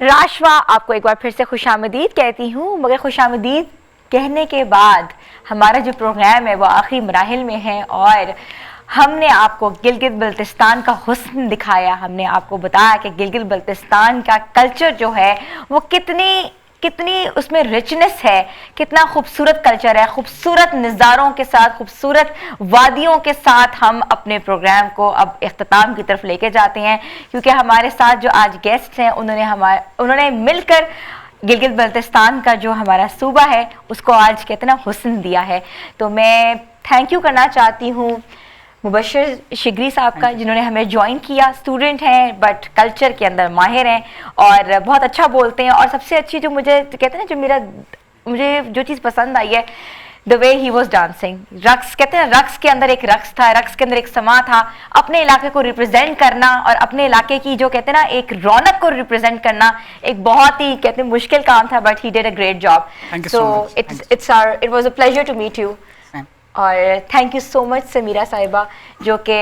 राशवा, आपको एक बार फिर से खुशामदीद कहती हूँ, मगर खुशामदीद कहने के बाद हमारा जो प्रोग्राम है वो आखिरी मराहिल में है और हमने आपको गिलगित बल्तिस्तान का हुस्न दिखाया। हमने आपको बताया कि गिलगित बल्तिस्तान का कल्चर जो है वो कितनी उसमें रिचनेस है, कितना खूबसूरत कल्चर है, खूबसूरत नज़ारों के साथ, खूबसूरत वादियों के साथ हम अपने प्रोग्राम को अब इख्तिताम की तरफ लेके जाते हैं। क्योंकि हमारे साथ जो आज गेस्ट हैं उन्होंने मिलकर गिलगित बल्तिस्तान का जो हमारा सूबा है उसको आज कितना हुस्न दिया है। तो मैं थैंक यू करना चाहती हूँ मुबश्शिर शिगरी साहब का, जिन्होंने हमें ज्वाइन किया। स्टूडेंट हैं बट कल्चर के अंदर माहिर हैं और बहुत अच्छा बोलते हैं। और सबसे अच्छी जो मुझे कहते हैं ना, मुझे जो चीज़ पसंद आई है, the way he was dancing. रक्स कहते हैं, रक्स के अंदर एक रक्स था, रक्स के अंदर एक समा था। अपने इलाके को रिप्रेजेंट करना और अपने इलाके की जो कहते हैं ना एक रौनक को रिप्रेजेंट करना एक बहुत ही कहते हैं मुश्किल काम था, but he did a great job. So it was a pleasure to meet you. और thank you so much Samira साहिबा, जो कि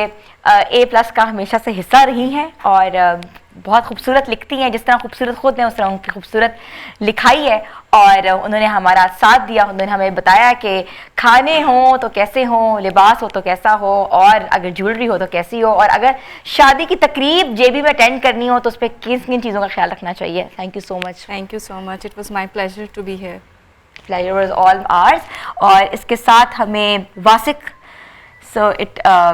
A+ का हमेशा से हिस्सा रही हैं और बहुत खूबसूरत लिखती हैं। जिस तरह खूबसूरत खुद हैं उस तरह उनकी खूबसूरत लिखाई है। और उन्होंने हमारा साथ दिया, उन्होंने हमें बताया कि खाने हों तो कैसे हों, लिबास हो तो कैसा हो, और अगर ज्वेलरी हो तो कैसी हो, और अगर शादी की तकरीब जेबी में अटेंड करनी हो तो उस पर किन किन चीज़ों का ख्याल रखना चाहिए। Thank you so much. Thank you so much. It was my pleasure to be here. Pleasure was all ours। और इसके साथ हमें Wasiq, so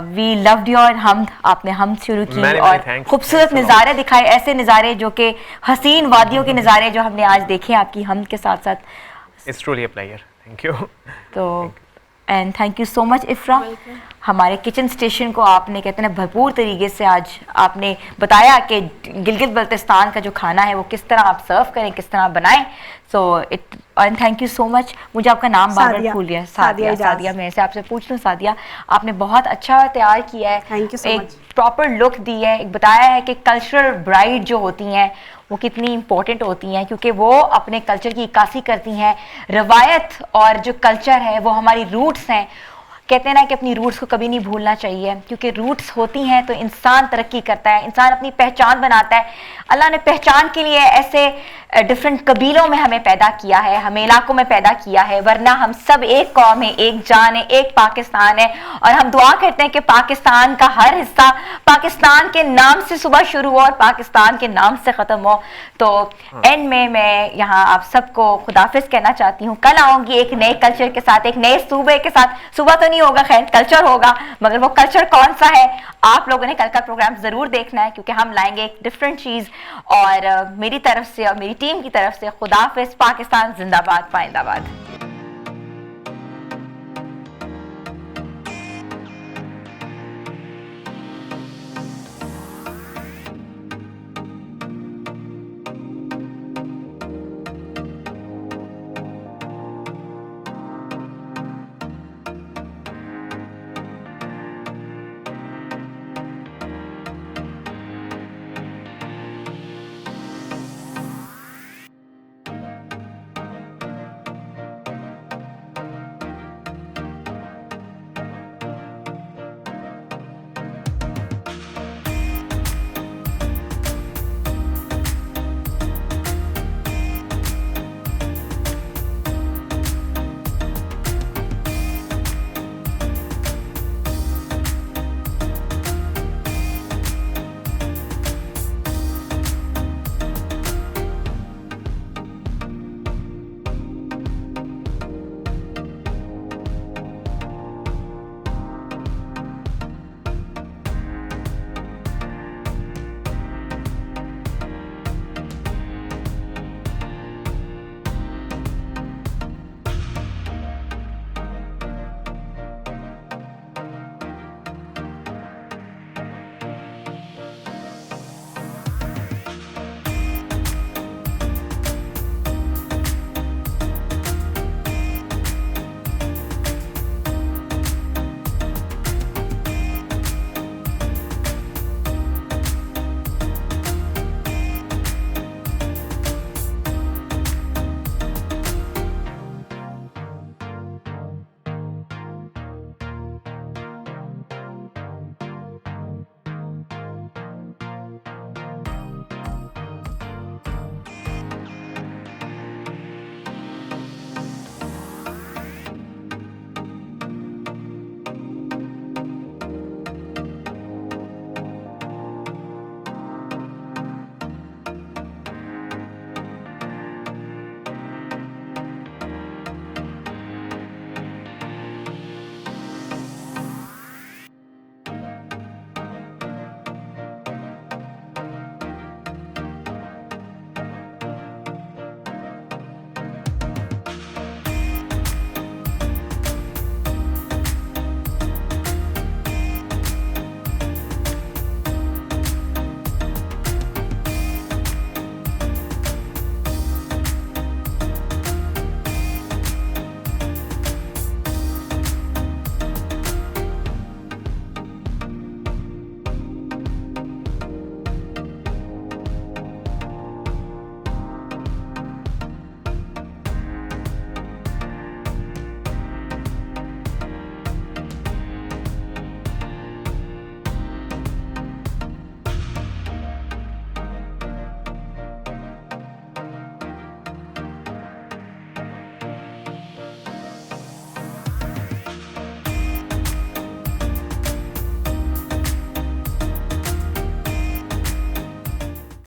we loved your hamd, आपने हमद शुरू की और खूबसूरत नज़ारे दिखाए, ऐसे नज़ारे जो कि हसीन वादियों के नज़ारे जो हमने आज देखे आपकी हमद के साथ साथ। It's truly a pleasure. Thank you. तो and thank you so much इफ्रा। हमारे किचन स्टेशन को आपने कहते हैं भरपूर तरीके से आज आपने बताया कि गिलगित बल्तिस्तान का जो खाना है वो किस तरह आप सर्व करें, किस तरह बनाएं। So it and thank you so much. मुझे आपका नाम बार-बार भूल गया। सादिया, मैं से आपसे पूछ लूँ सादिया, आपने बहुत अच्छा तैयार किया है, thank you so much. Proper look दी है, एक बताया है कि कल्चरल ब्राइड जो होती हैं वो कितनी इम्पोर्टेंट होती हैं, क्योंकि वो अपने कल्चर की इक्कासी करती हैं। रवायत और जो कल्चर है वो हमारी रूट्स हैं। कहते हैं ना कि अपनी रूट्स को कभी नहीं भूलना चाहिए, क्योंकि रूट्स होती हैं तो इंसान तरक्की करता है, इंसान अपनी पहचान बनाता है। अल्लाह ने पहचान के लिए ऐसे डिफरेंट कबीलों में हमें पैदा किया है, हमें इलाकों में पैदा किया है, वरना हम सब एक कौम है, एक जान है, एक पाकिस्तान है। और हम दुआ करते हैं कि पाकिस्तान का हर हिस्सा पाकिस्तान के नाम से सुबह शुरू हो और पाकिस्तान के नाम से ख़त्म हो। तो एंड में मैं यहाँ आप सबको खुदाफिज कहना चाहती हूँ। कल आऊँगी एक नए कल्चर के साथ, एक नए सूबे के साथ। सूबा तो नहीं होगा, खैर कल्चर होगा, मगर वो कल्चर कौन सा है आप लोगों ने कल का प्रोग्राम ज़रूर देखना है, क्योंकि हम लाएंगे एक डिफरेंट चीज़। और मेरी तरफ से और मेरी टीम की तरफ से खुदाफिज, पाकिस्तान जिंदाबाद, पाइंदाबाद।